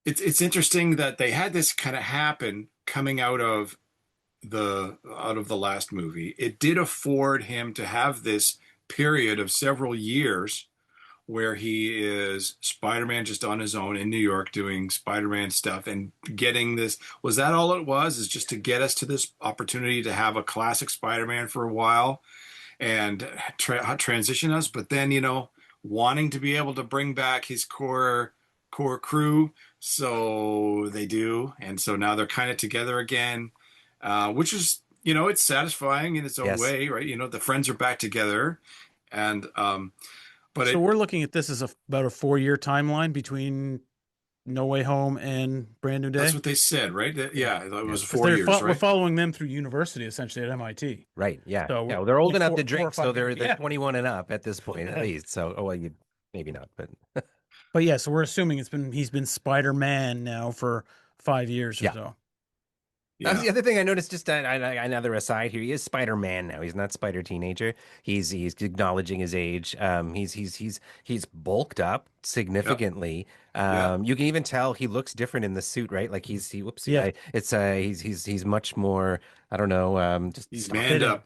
It's interesting that they had this kind of happen coming out of the last movie. It did afford him to have this period of several years where he is Spider-Man just on his own in New York doing Spider-Man stuff and getting this. Was that all it was? Is just to get us to this opportunity to have a classic Spider-Man for a while and transition us, but then, wanting to be able to bring back his core crew. So they do. And so now they're kind of together again, which is, it's satisfying in its own Yes. way, right? The friends are back together. And, but So we're looking at this as about a 4-year timeline between No Way Home and Brand New Day. That's what they said, right? Yeah, it was 'Cause 4 years, We're right? following them through university, essentially, at MIT. Right. Yeah. So Yeah. Well, they're old like enough to 4 or drink, so 5 they're years. they're Yeah. 21 and up at this point at least. So, oh well, you maybe not, but But yeah, so we're assuming he's been Spider-Man now for 5 years or Yeah. so. Yeah. That's the other thing I noticed. Just another aside here. He is Spider-Man now. He's not Spider Teenager. He's acknowledging his age. He's bulked up significantly. Yeah. You can even tell he looks different in the suit, right? Like whoopsie. Yeah. He's much more. I don't know. Just He's stock manned fitting. up.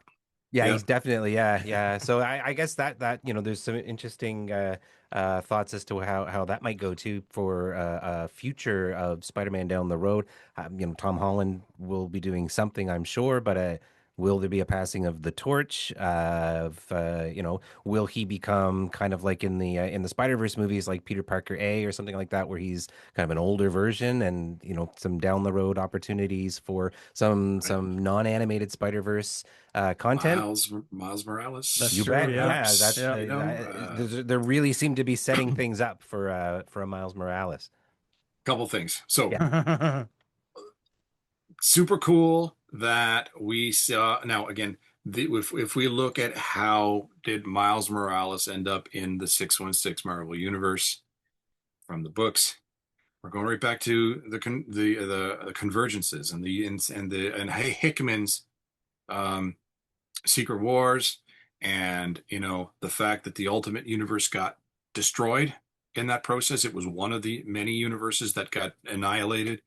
Yeah, Yep. he's definitely yeah. So I guess that there's some interesting thoughts as to how that might go too for a future of Spider-Man down the road. Tom Holland will be doing something, I'm sure, but will there be a passing of the torch? Will he become kind of like in the Spider-Verse movies, like Peter Parker A or something like that, where he's kind of an older version, and some down the road opportunities for some non-animated Spider-Verse content. Miles Morales. That's You true, bet. yeah. Yeah, that's Yeah. they really seem to be setting things up for a Miles Morales. Couple things. So Yeah. super cool that we saw. Now, again, if we look at how did Miles Morales end up in the 616 Marvel Universe from the books, we're going right back to the convergences and Hickman's Secret Wars, and the fact that the Ultimate Universe got destroyed in that process. It was one of the many universes that got annihilated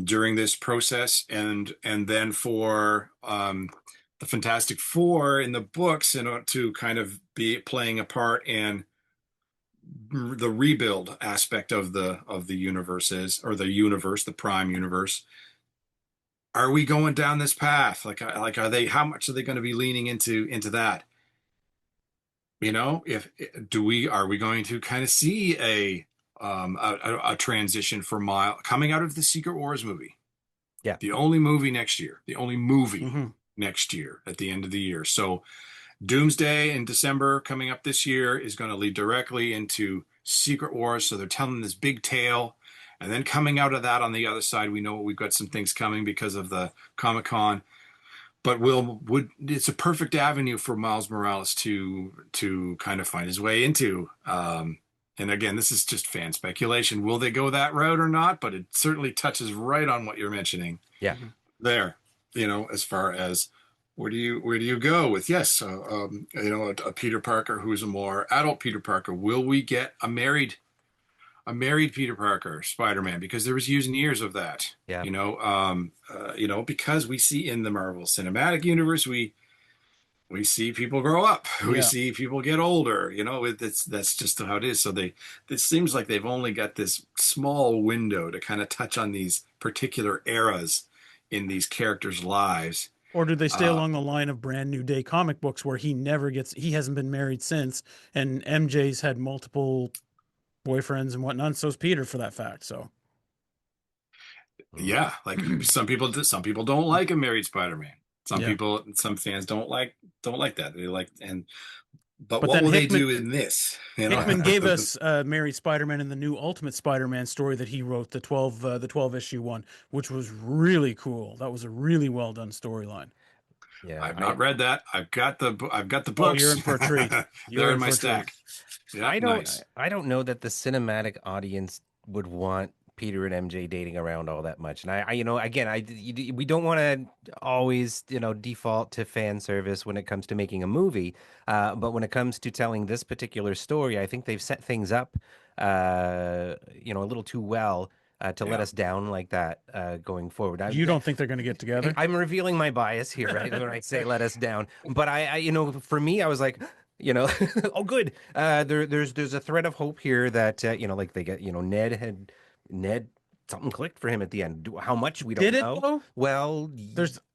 during this process, and then for the Fantastic Four in the books, to kind of be playing a part in the rebuild aspect of the universes, or the universe, the Prime universe. Are we going down this path? Are they? How much are they going to be leaning into that? Are we going to kind of see a transition for Miles coming out of the Secret Wars movie? Yeah. The only movie next year. Mm-hmm. Next year at the end of the year. So Doomsday in December coming up this year is going to lead directly into Secret Wars. So they're telling this big tale. And then coming out of that on the other side, we know we've got some things coming because of the Comic-Con. But it's a perfect avenue for Miles Morales to kind of find his way into. And again, this is just fan speculation. Will they go that route or not? But it certainly touches right on what you're mentioning. Yeah. There, as far as where do you go with a Peter Parker who's a more adult Peter Parker? Will we get a married Peter Parker Spider-Man? Because there was years and years of that. Yeah. Because we see in the Marvel Cinematic Universe, we see people grow up. We see people get older. That's just how it is. So it seems like they've only got this small window to kind of touch on these particular eras in these characters' lives. Or do they stay along the line of Brand New Day comic books, where he hasn't been married since, and MJ's had multiple boyfriends and whatnot, and so's Peter, for that fact. So yeah, like some people don't like a married Spider-Man. Some fans don't like that. They like, but what will they do in this? Hickman gave us married Spider-Man in the new Ultimate Spider-Man story that he wrote, the 12 issue one, which was really cool. That was a really well done storyline. Yeah, I've not read that. I've got the books. Oh, you're in for a treat. They're in my stack. Yeah, I don't know that the cinematic audience would want Peter and MJ dating around all that much. And I again, we don't want to always, default to fan service when it comes to making a movie. But when it comes to telling this particular story, I think they've set things up, a little too well. To let us down like that going forward. You don't think they're going to get together? I'm revealing my bias here, right? When I say let us down. But for me, I was like, oh, good. There's a thread of hope here that, like they get, Ned, something clicked for him at the end. How much we don't know. Did it though? Well,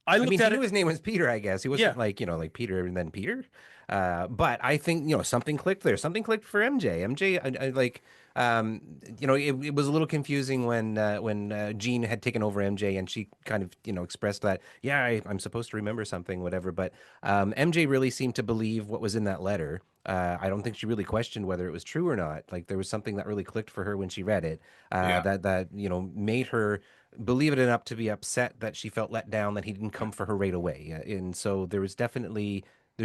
I mean, he knew his name was Peter, I guess. He wasn't like Peter and then Peter. But I think, something clicked there. Something clicked for MJ. MJ, it was a little confusing when Jean had taken over MJ and she kind of, expressed that, I'm supposed to remember something, whatever. But MJ really seemed to believe what was in that letter. I don't think she really questioned whether it was true or not. Like there was something that really clicked for her when she read it, that made her believe it enough to be upset that she felt let down, that he didn't come for her right away. And so there's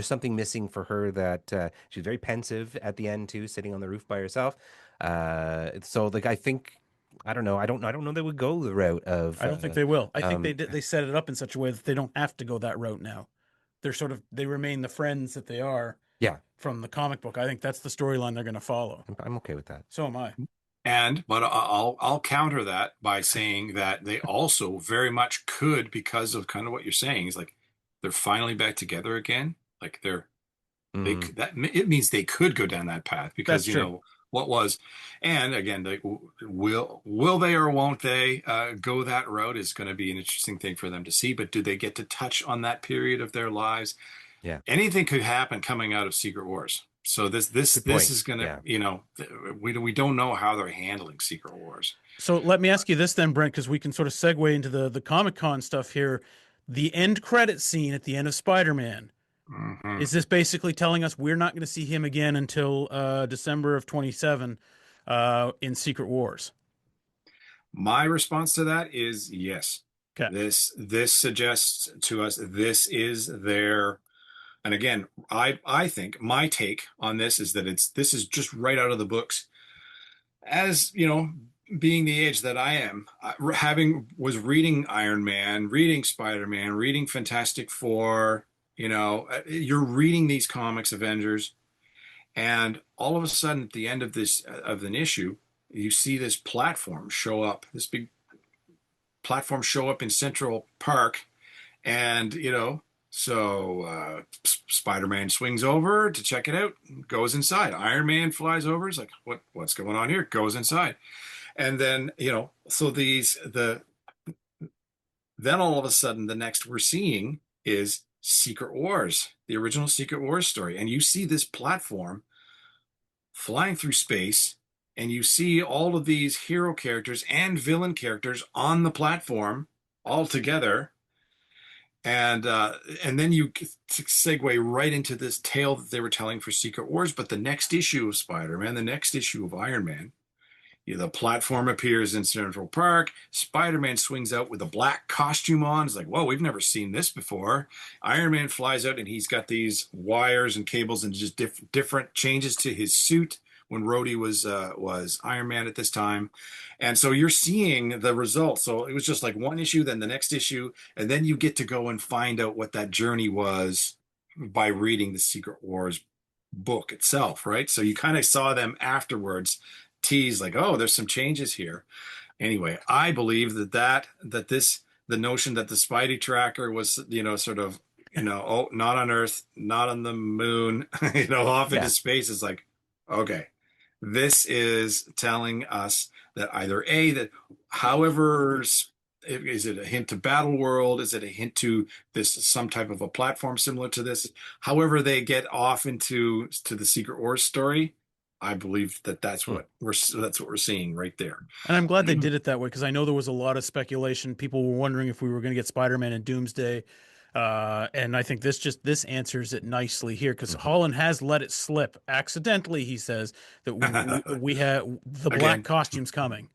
something missing for her, that she's very pensive at the end too, sitting on the roof by herself. So like I think, I don't know they would go the route of. I don't think they will. I think they set it up in such a way that they don't have to go that route now. They remain the friends that they are. Yeah. From the comic book. I think that's the storyline they're going to follow. I'm okay with that. So am I. But I'll counter that by saying that they also very much could, because of kind of what you're saying, is like they're finally back together again. Like it means they could go down that path, because what was, and again, like, will they or won't they go that route is going to be an interesting thing for them to see. But do they get to touch on that period of their lives? Yeah, anything could happen coming out of Secret Wars. So this is going to, we don't know how they're handling Secret Wars. So let me ask you this then, Brent, because we can sort of segue into the Comic-Con stuff here. The end credit scene at the end of Spider-Man. Mm-hmm. Is this basically telling us we're not going to see him again until December of 27 in Secret Wars? My response to that is yes. Okay. This suggests to us this is their, and again, I think my take on this is that this is just right out of the books. As being the age that I am, was reading Iron Man, reading Spider-Man, reading Fantastic Four. You're reading these comics, Avengers, and all of a sudden at the end of an issue, you see this big platform show up in Central Park, and so Spider-Man swings over to check it out, goes inside. Iron Man flies over, is like, what's going on here? Goes inside, and then so then all of a sudden the next we're seeing is Secret Wars, the original Secret Wars story. And you see this platform flying through space, and you see all of these hero characters and villain characters on the platform all together. And then you segue right into this tale that they were telling for Secret Wars. But the next issue of Spider-Man, the next issue of Iron Man, the platform appears in Central Park. Spider-Man swings out with a black costume on. It's like, whoa, we've never seen this before. Iron Man flies out, and he's got these wires and cables and just different changes to his suit when Rhodey was Iron Man at this time. And so you're seeing the results. So it was just like one issue, then the next issue, and then you get to go and find out what that journey was by reading the Secret Wars book itself, right? So you kind of saw them afterwards tease like, oh, there's some changes here. Anyway, I believe the notion that the Spidey tracker was, sort of, oh, not on Earth, not on the moon, off into space, is like, okay, this is telling us that either that however, is it a hint to Battle World? Is it a hint to some type of a platform similar to this? However they get off into the Secret Wars story, I believe that's what we're seeing right there. And I'm glad they did it that way, because I know there was a lot of speculation. People were wondering if we were going to get Spider-Man and Doomsday. And I think this answers it nicely here, because Holland has let it slip accidentally. He says that we have the black costumes coming.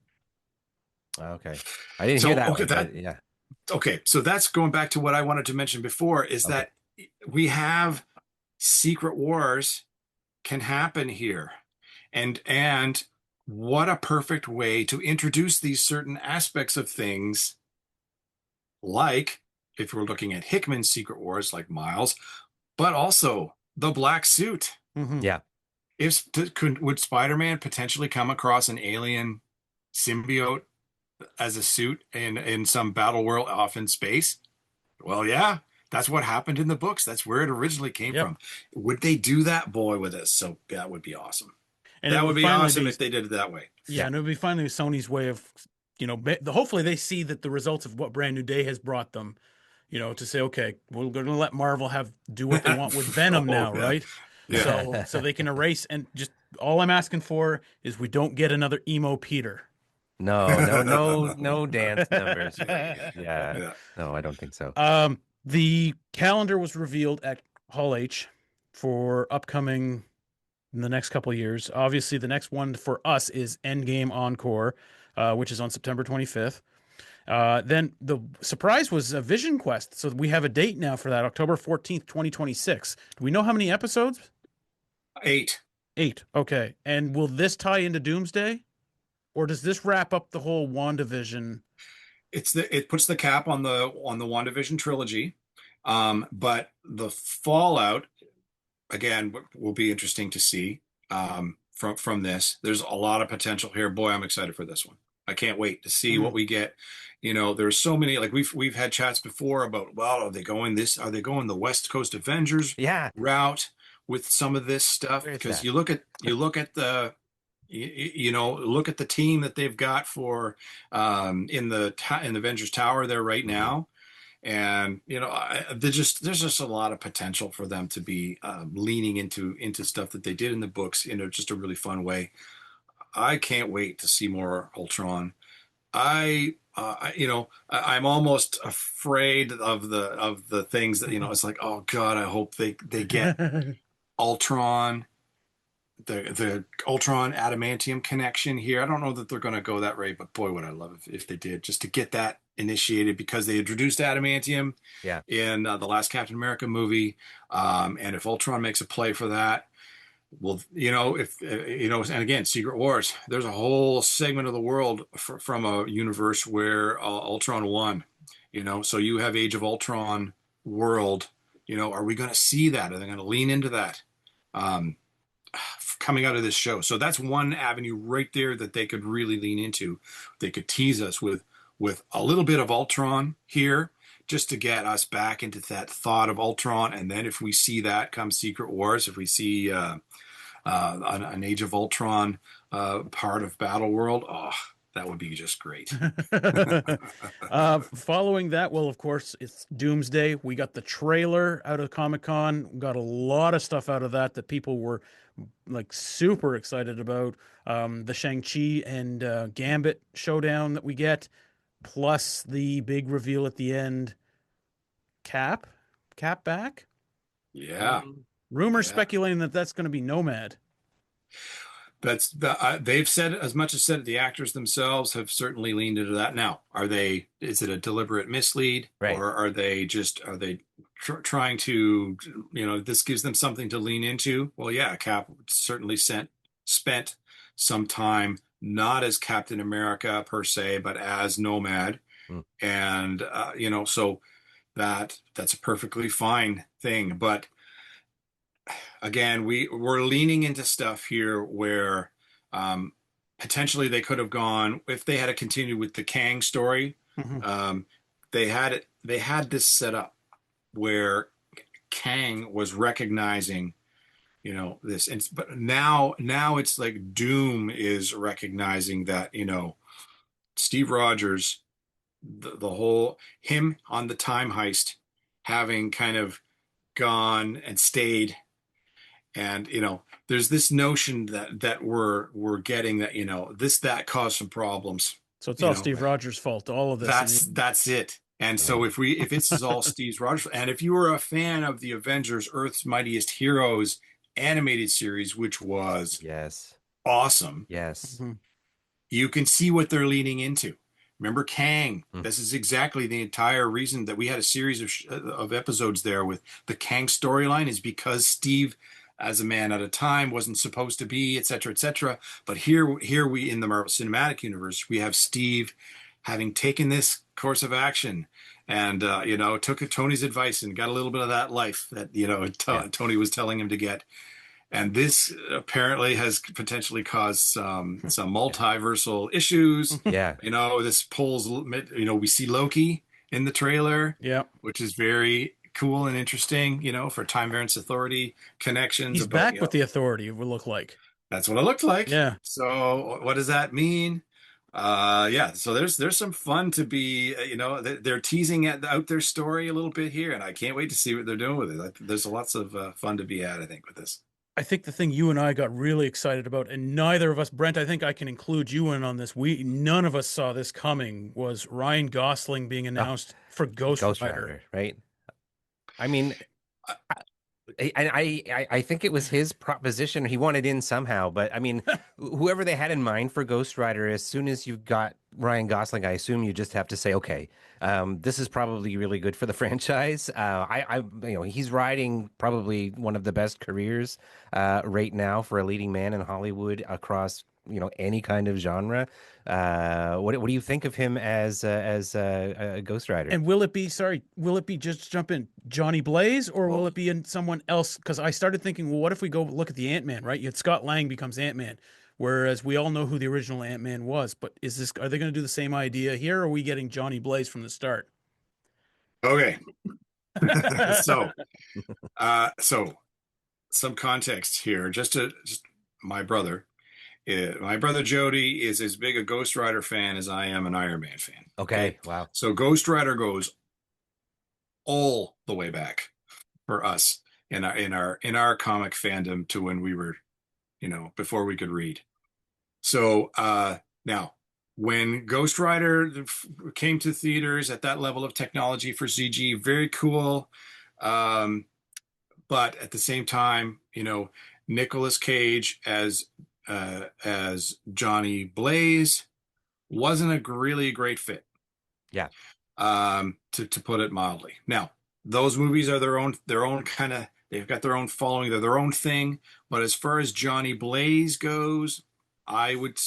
Okay. I didn't hear that. Yeah. Okay. So that's going back to what I wanted to mention before, is that we have Secret Wars can happen here. And what a perfect way to introduce these certain aspects of things, like if we're looking at Hickman's Secret Wars, like Miles, but also the black suit. Mhm. Yeah. Would Spider-Man potentially come across an alien symbiote as a suit in some battle world off in space? Well, yeah, that's what happened in the books. That's where it originally came Yep. from. Would they do that? Boy, with this. So that would be awesome. And it That would be finally awesome if they did it that way. Yeah, and it would be finally Sony's way of, hopefully they see that the results of what Brand New Day has brought them, to say, okay, we're going to let Marvel do what they want with Venom now, yeah. right? Yeah. So they can erase, and just all I'm asking for is we don't get another emo Peter. No dance numbers. Yeah. Yeah. No, I don't think so. The calendar was revealed at Hall H for upcoming in the next couple of years. Obviously, the next one for us is Endgame Encore, which is on September 25th. Then the surprise was a Vision Quest. So we have a date now for that, October 14th, 2026. Do we know how many episodes? 8. 8. Okay. And will this tie into Doomsday? Or does this wrap up the whole WandaVision? It puts the cap on the WandaVision trilogy. But the fallout, again, will be interesting to see from this. There's a lot of potential here. Boy, I'm excited for this one. I can't wait to see what we get. There's so many, like we've had chats before about, well, are they going the West Coast Avengers route with some of this stuff? Because you look at the look at the team that they've got for in the Avengers Tower there right now. And there's just a lot of potential for them to be leaning into stuff that they did in the books in just a really fun way. I can't wait to see more Ultron. I'm almost afraid of the things that it's like, oh God, I hope they get Ultron, the Ultron adamantium connection here. I don't know that they're going to go that way, but boy, would I love if they did, just to get that initiated, because they introduced adamantium in the last Captain America movie, and if Ultron makes a play for that, well, if and again, Secret Wars, there's a whole segment of the world from a universe where Ultron won, so you have Age of Ultron world. Are we going to see that? Are they going to lean into that coming out of this show? So that's one avenue right there that they could really lean into. They could tease us with a little bit of Ultron here, just to get us back into that thought of Ultron. And then if we see that come Secret Wars, if we see an Age of Ultron part of Battle World, that would be just great. Following that, well, of course, it's Doomsday. We got the trailer out of Comic-Con. We got a lot of stuff out of that people were like super excited about. The Shang-Chi and Gambit showdown that we get, plus the big reveal at the end. Cap back? Yeah. Rumors speculating that that's going to be Nomad. They've said as much as said it. The actors themselves have certainly leaned into that. Now, is it a deliberate mislead, or are they trying to, this gives them something to lean into? Well, yeah, Cap certainly spent some time not as Captain America per se, but as Nomad, and so that's a perfectly fine thing. But again, we're leaning into stuff here where potentially they could have gone, if they had to continue with the Kang story. They had this set up where Kang was recognizing this, but now it's like Doom is recognizing that Steve Rogers, the whole him on the time heist, having kind of gone and stayed. And there's this notion that we're getting that that caused some problems. So it's all Steve Rogers' fault. All of this. That's it. And so if this is all Steve Rogers, and if you were a fan of the Avengers Earth's Mightiest Heroes animated series, which was awesome, you can see what they're leaning into. Remember Kang? This is exactly the entire reason that we had a series of episodes there with the Kang storyline, is because Steve as a man at a time, wasn't supposed to be, et cetera, et cetera. But here we in the Marvel Cinematic Universe, we have Steve having taken this course of action and took Tony's advice and got a little bit of that life that Tony was telling him to get. And this apparently has potentially caused some multiversal issues. Yeah. This pulls, we see Loki in the trailer, which is very cool and interesting, for Time Variance Authority connections. He's back with the Authority, it would look like. That's what it looked like. Yeah. So what does that mean? So there's some fun to be, they're teasing out their story a little bit here, and I can't wait to see what they're doing with it. There's lots of fun to be had, I think, with this. I think the thing you and I got really excited about, and neither of us, Brent, I think I can include you in on this. None of us saw this coming, was Ryan Gosling being announced for Ghost Rider. Right? I mean, I think it was his proposition. He wanted in somehow, but I mean, whoever they had in mind for Ghost Rider, as soon as you got Ryan Gosling, I assume you just have to say, okay, this is probably really good for the franchise. He's riding probably one of the best careers right now for a leading man in Hollywood across any kind of genre. What do you think of him as a Ghost Rider? And will it be just jump in Johnny Blaze, or will it be in someone else? Because I started thinking, well, what if we go look at the Ant-Man, right? You had Scott Lang becomes Ant-Man, whereas we all know who the original Ant-Man was. But are they going to do the same idea here, or are we getting Johnny Blaze from the start? Okay. So some context here, just my brother Jody is as big a Ghost Rider fan as I am an Iron Man fan. Okay. Wow. So Ghost Rider goes all the way back for us in our comic fandom to when we were, before we could read. So now when Ghost Rider came to theaters at that level of technology for CG, very cool. But at the same time, Nicolas Cage as Johnny Blaze wasn't a really great fit. Yeah. To put it mildly. Now, those movies are their own kind of, they've got their own following, they're their own thing. But as far as Johnny Blaze goes, I would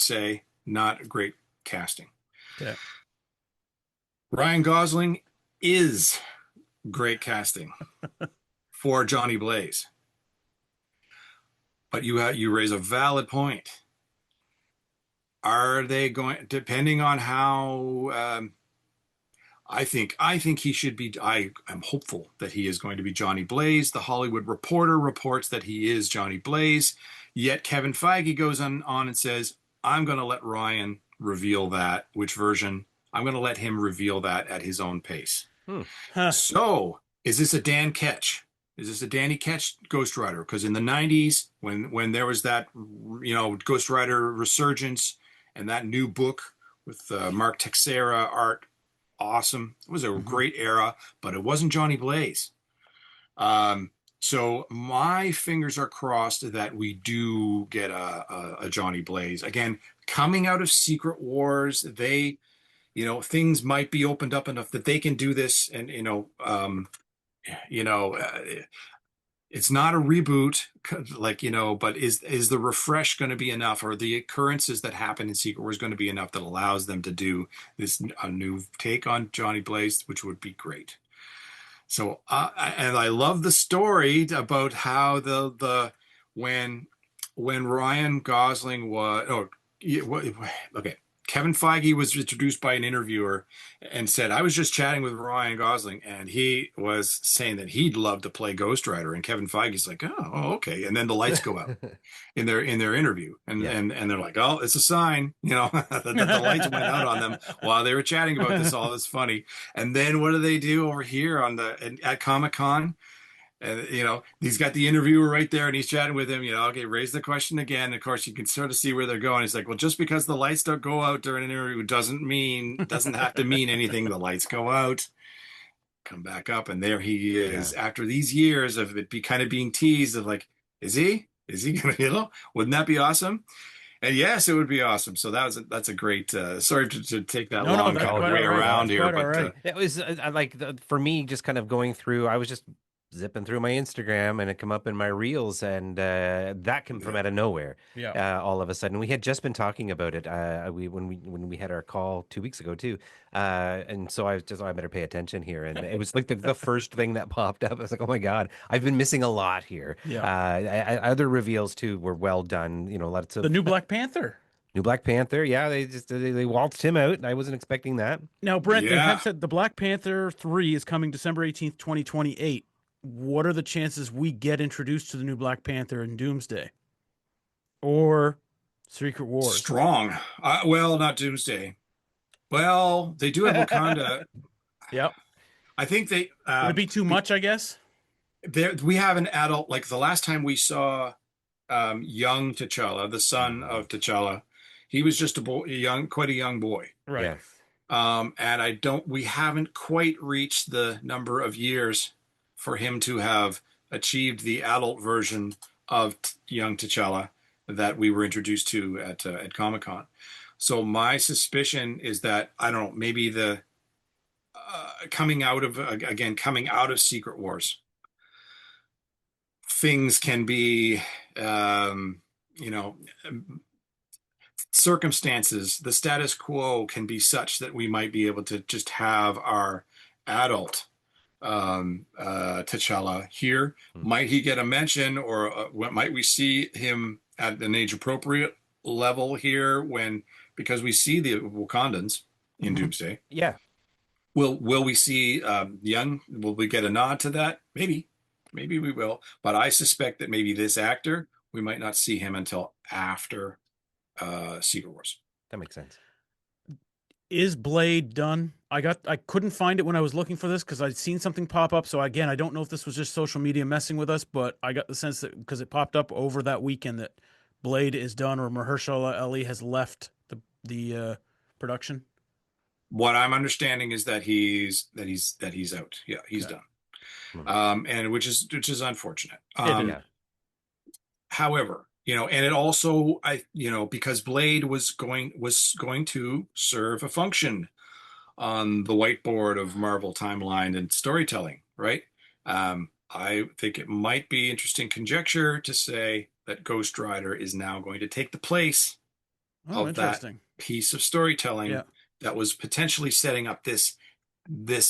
say not a great casting. Yeah. Ryan Gosling is great casting for Johnny Blaze. But you raise a valid point. Are they going, depending on how, I think he should be, I am hopeful that he is going to be Johnny Blaze. The Hollywood Reporter reports that he is Johnny Blaze. Yet Kevin Feige goes on and says, I'm going to let Ryan reveal that, which version. I'm going to let him reveal that at his own pace. So is this a Dan Ketch? Is this a Danny Ketch Ghost Rider? Because in the 90s, when there was that, Ghost Rider resurgence and that new book with Mark Texeira art, awesome. It was a great era, but it wasn't Johnny Blaze. So my fingers are crossed that we do get a Johnny Blaze. Again, coming out of Secret Wars, they, things might be opened up enough that they can do this and, it's not a reboot, but is the refresh going to be enough, or the occurrences that happen in Secret Wars going to be enough that allows them to do a new take on Johnny Blaze, which would be great. So, and I love the story about how when Ryan Gosling Kevin Feige was introduced by an interviewer and said, I was just chatting with Ryan Gosling, and he was saying that he'd love to play Ghost Rider. And Kevin Feige's like, oh, okay. And then the lights go out in their interview. And they're like, oh, it's a sign, that the lights went out on them while they were chatting about this. All this funny. And then what do they do over here at Comic-Con? And, he's got the interviewer right there and he's chatting with him, okay, raise the question again. Of course, you can sort of see where they're going. He's like, well, just because the lights don't go out during an interview doesn't have to mean anything. The lights go out, come back up. And there he is after these years of it being teased of like, is he going to, wouldn't that be awesome? And yes, it would be awesome. So that's a great, sorry to take that long way around here. But it was for me, just kind of going through, I was just zipping through my Instagram and it come up in my reels, and that came from out of nowhere. Yeah. All of a sudden, we had just been talking about it. When we had our call 2 weeks ago too, and so I was just, I better pay attention here, and it was like the first thing that popped up. I was like, oh my god, I've been missing a lot here. Yeah. Other reveals too were well done. Lots of The new Black Panther. New Black Panther. Yeah, they waltzed him out. I wasn't expecting that. Now, Brent, they Yeah. have said the Black Panther 3 is coming December 18th, 2028. What are the chances we get introduced to the new Black Panther in Doomsday? Or Secret Wars? Strong. Well, not Doomsday. Well, they do have Wakanda. Yep. I think they. Would it be too much, I guess? We have an adult. Like the last time we saw young T'Challa, the son of T'Challa, he was just a boy, quite a young boy. Right. Yeah. And we haven't quite reached the number of years for him to have achieved the adult version of young T'Challa that we were introduced to at Comic-Con. So my suspicion is that, I don't know, maybe the coming out of Secret Wars, things can be, circumstances, the status quo can be such that we might be able to just have our adult T'Challa here. Might he get a mention, or might we see him at an age appropriate level here because we see the Wakandans in Doomsday? Yeah. Will we see young? Will we get a nod to that? Maybe we will. But I suspect that maybe this actor, we might not see him until after Secret Wars. That makes sense. Is Blade done? I couldn't find it when I was looking for this because I'd seen something pop up. So again, I don't know if this was just social media messing with us, but I got the sense that because it popped up over that weekend that Blade is done, or Mahershala Ali has left the production. What I'm understanding is that he's out. Yeah, he's done. And which is unfortunate. Yeah. However, and it also, because Blade was going to serve a function on the whiteboard of Marvel timeline and storytelling, right? I think it might be interesting conjecture to say that Ghost Rider is now going to take the place of that piece of storytelling that was potentially setting up this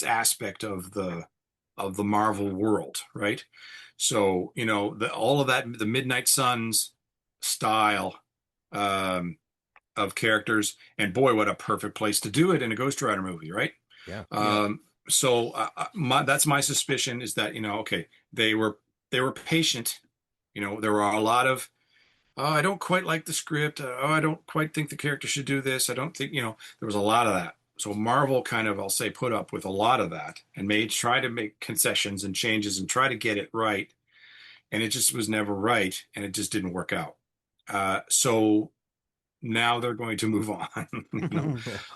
aspect of the Marvel world, right? So, all of that, the Midnight Suns style of characters, and boy, what a perfect place to do it in a Ghost Rider movie, right? Yeah. So that's my suspicion, is that, okay, they were patient. There were a lot of, oh, I don't quite like the script. Oh, I don't quite think the character should do this. I don't think, there was a lot of that. So Marvel kind of, I'll say, put up with a lot of that and try to make concessions and changes and try to get it right. And it just was never right. And it just didn't work out. So now they're going to move on.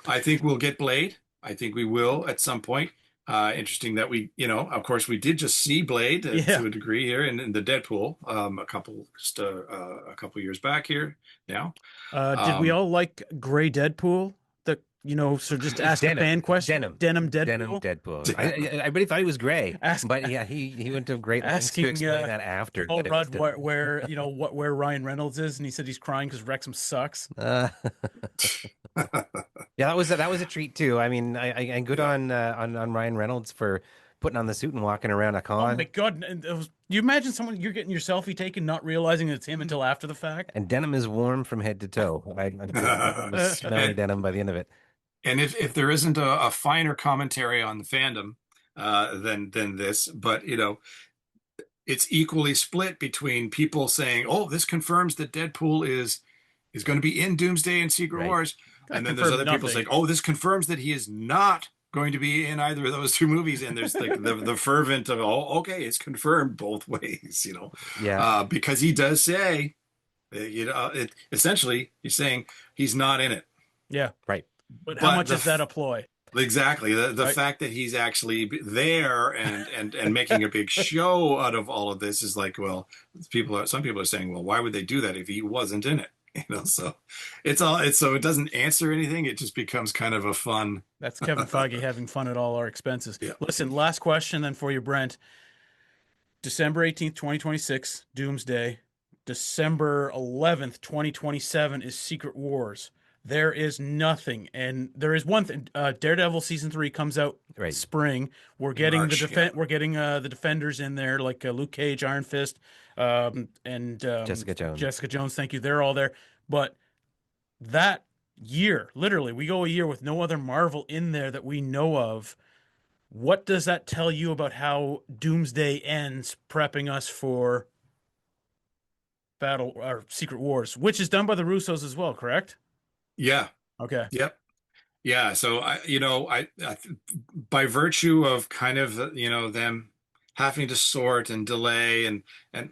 I think we'll get Blade. I think we will at some point. Interesting that we, of course, we did just see Blade to a degree here in the Deadpool a couple years back here now. Did we all like Gray Deadpool? So just ask a fan question. Denim Deadpool. I really thought he was gray, but yeah, he went to great lengths to explain that after. Oh, Rudd, where Ryan Reynolds is, and he said he's crying because Wrexham sucks. Yeah, that was a treat too. I mean, and good on Ryan Reynolds for putting on the suit and walking around a con. Oh my god! And you imagine you're getting your selfie taken, not realizing it's him until after the fact. And denim is warm from head to toe. I smell denim by the end of it. And if there isn't a finer commentary on the fandom than this, but it's equally split between people saying, "Oh, this confirms that Deadpool is going to be in Doomsday and Secret Wars," and then there's other people saying, "Oh, this confirms that he is not going to be in either of those two movies." And there's like the fervent of, "Oh, okay, it's confirmed both ways," Yeah. because he does say, essentially, he's saying he's not in it. Yeah, right. But how much is that a ploy? Exactly. The fact that he's actually there and making a big show out of all of this is like, well, some people are saying, well, why would they do that if he wasn't in it? So so it doesn't answer anything. It just becomes kind of a fun. That's Kevin Feige having fun at all our expenses. Yeah. Listen, last question then for you, Brent. December 18th, 2026, Doomsday. December 11th, 2027 is Secret Wars. There is nothing. And there is one thing. Daredevil season 3 comes out Right. spring. We're getting March, we're getting the Defenders in there, like Luke Cage, Iron Fist, and Jessica Jones. Jessica Jones, thank you. They're all there. But that year, literally, we go a year with no other Marvel in there that we know of. What does that tell you about how Doomsday ends, prepping us for Battle or Secret Wars, which is done by the Russos as well, correct? Yeah. Okay. Yep. Yeah. So I by virtue of kind of them having to sort and delay and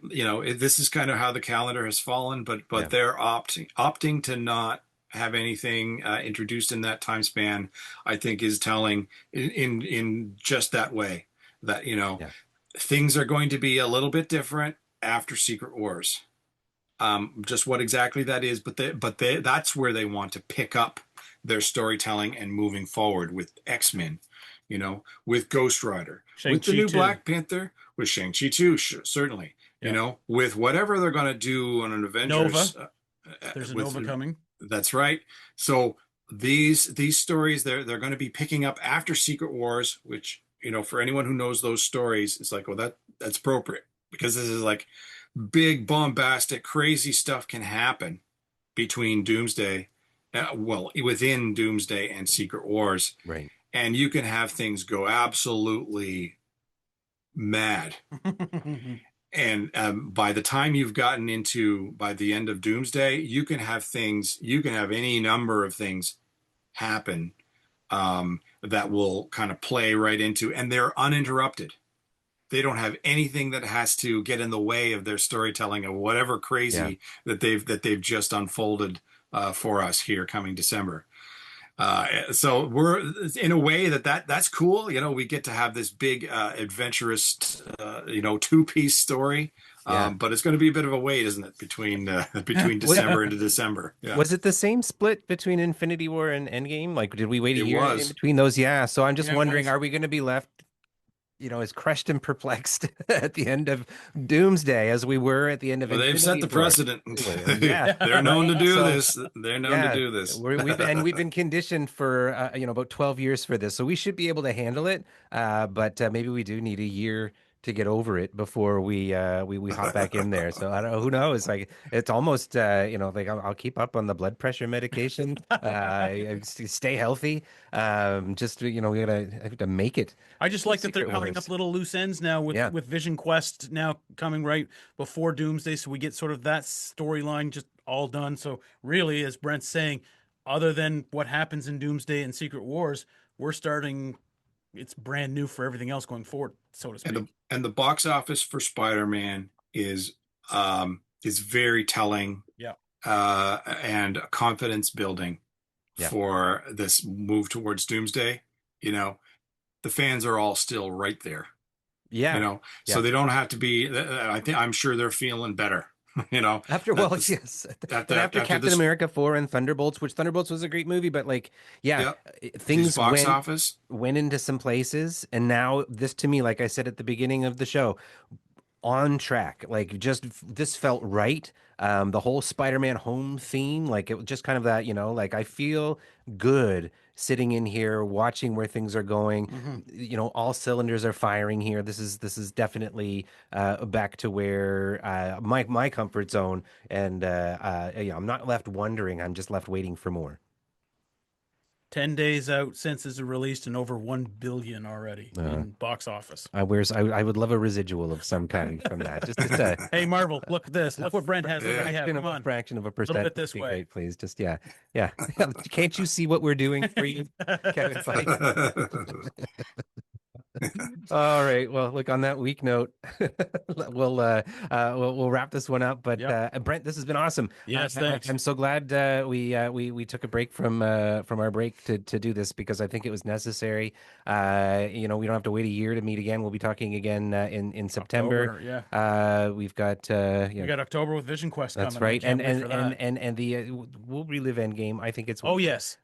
this is kind of how the calendar has fallen, but Yeah. they're opting to not have anything introduced in that time span, I think is telling in just that way that things are going to be a little bit different after Secret Wars. Just what exactly that is, but that's where they want to pick up their storytelling and moving forward with X-Men, with Ghost Rider, with the new Black Panther, with Shang-Chi too, certainly, with whatever they're going to do on an Avengers. Nova. There's a Nova coming. That's right. So these stories they're going to be picking up after Secret Wars, which for anyone who knows those stories, it's like, well, that's appropriate because this is like big bombastic crazy stuff can happen between Doomsday, within Doomsday and Secret Wars, right? And you can have things go absolutely mad. And by the time you've gotten into by the end of Doomsday, you can have any number of things happen that will kind of play right into, and they're uninterrupted. They don't have anything that has to get in the way of their storytelling of whatever crazy that they've just unfolded for us here coming December. So we're in a way that's cool. We get to have this big adventurous, two-piece story. But it's going to be a bit of a wait, isn't it, between December into December? Yeah. Was it the same split between Infinity War and Endgame? Like, did we wait a year in between those? Yeah. So I'm just wondering, are we going to be left, as crushed and perplexed at the end of Doomsday as we were at the end of Infinity Infinity War? They've set the precedent. Yeah. They're known to do this. They're known to do this. We've been conditioned for about 12 years for this, so we should be able to handle it. But maybe we do need a year to get over it before we hop back in there. So I don't know. Who knows? Like, it's almost like I'll keep up on the blood pressure medication. Stay healthy. Just we have to make it. I just like that they're covering up little loose ends now with Vision Quest now coming right before Doomsday, so we get sort of that storyline just all done. So really, as Brent's saying, other than what happens in Doomsday and Secret Wars, we're starting. It's brand new for everything else going forward, so to speak. And the box office for Spider-Man is very telling. Yeah. And confidence building for this move towards Doomsday. The fans are all still right there. Yeah. So they don't have to be. I'm sure they're feeling better. After Captain America 4 and Thunderbolts, which Thunderbolts was a great movie, but things went into some places, and now this, to me, like I said at the beginning of the show, on track. Like, just this felt right. The whole Spider-Man home theme, like, it was just kind of that, like, I feel good sitting in here watching where things are going. Mm-hmm. All cylinders are firing here. This is definitely back to where my comfort zone, and I'm not left wondering. I'm just left waiting for more. 10 days out since it's released and over 1 billion already in box office. I would love a residual of some kind from that. Just hey, Marvel, look at this. Look what Brent has. Look what I have. Come on. Fraction of a percent. A little bit this way. Great, please. Just yeah. Can't you see what we're doing for you, Kevin Feige? All right. Well, look, on that weak note, we'll wrap this one up. But Brent, this has been awesome. Yes, thanks. I'm so glad we took a break from our break to do this, because I think it was necessary. We don't have to wait a year to meet again. We'll be talking again in September. October, we've got we got October with Vision Quest. That's coming. right. And the we'll relive Endgame. I think it's yes.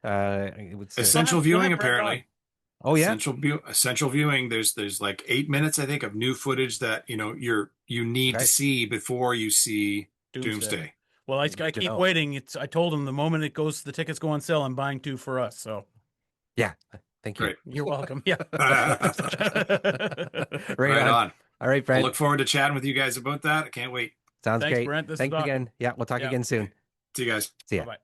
Essential viewing, apparently. Oh yeah. Essential viewing. There's like 8 minutes, I think, of new footage that you need to Right. see before you see Doomsday. Well, I keep waiting. I told him the moment the tickets go on sale, I'm buying 2 for us. So yeah, thank you. Great. You're welcome. Yeah. Right on. All right, Brent. I look forward to chatting with you guys about that. I can't wait. Sounds Thanks, great. Brent. This Thanks is again. Yeah, we'll talk again soon. See you guys. See ya. Bye-bye.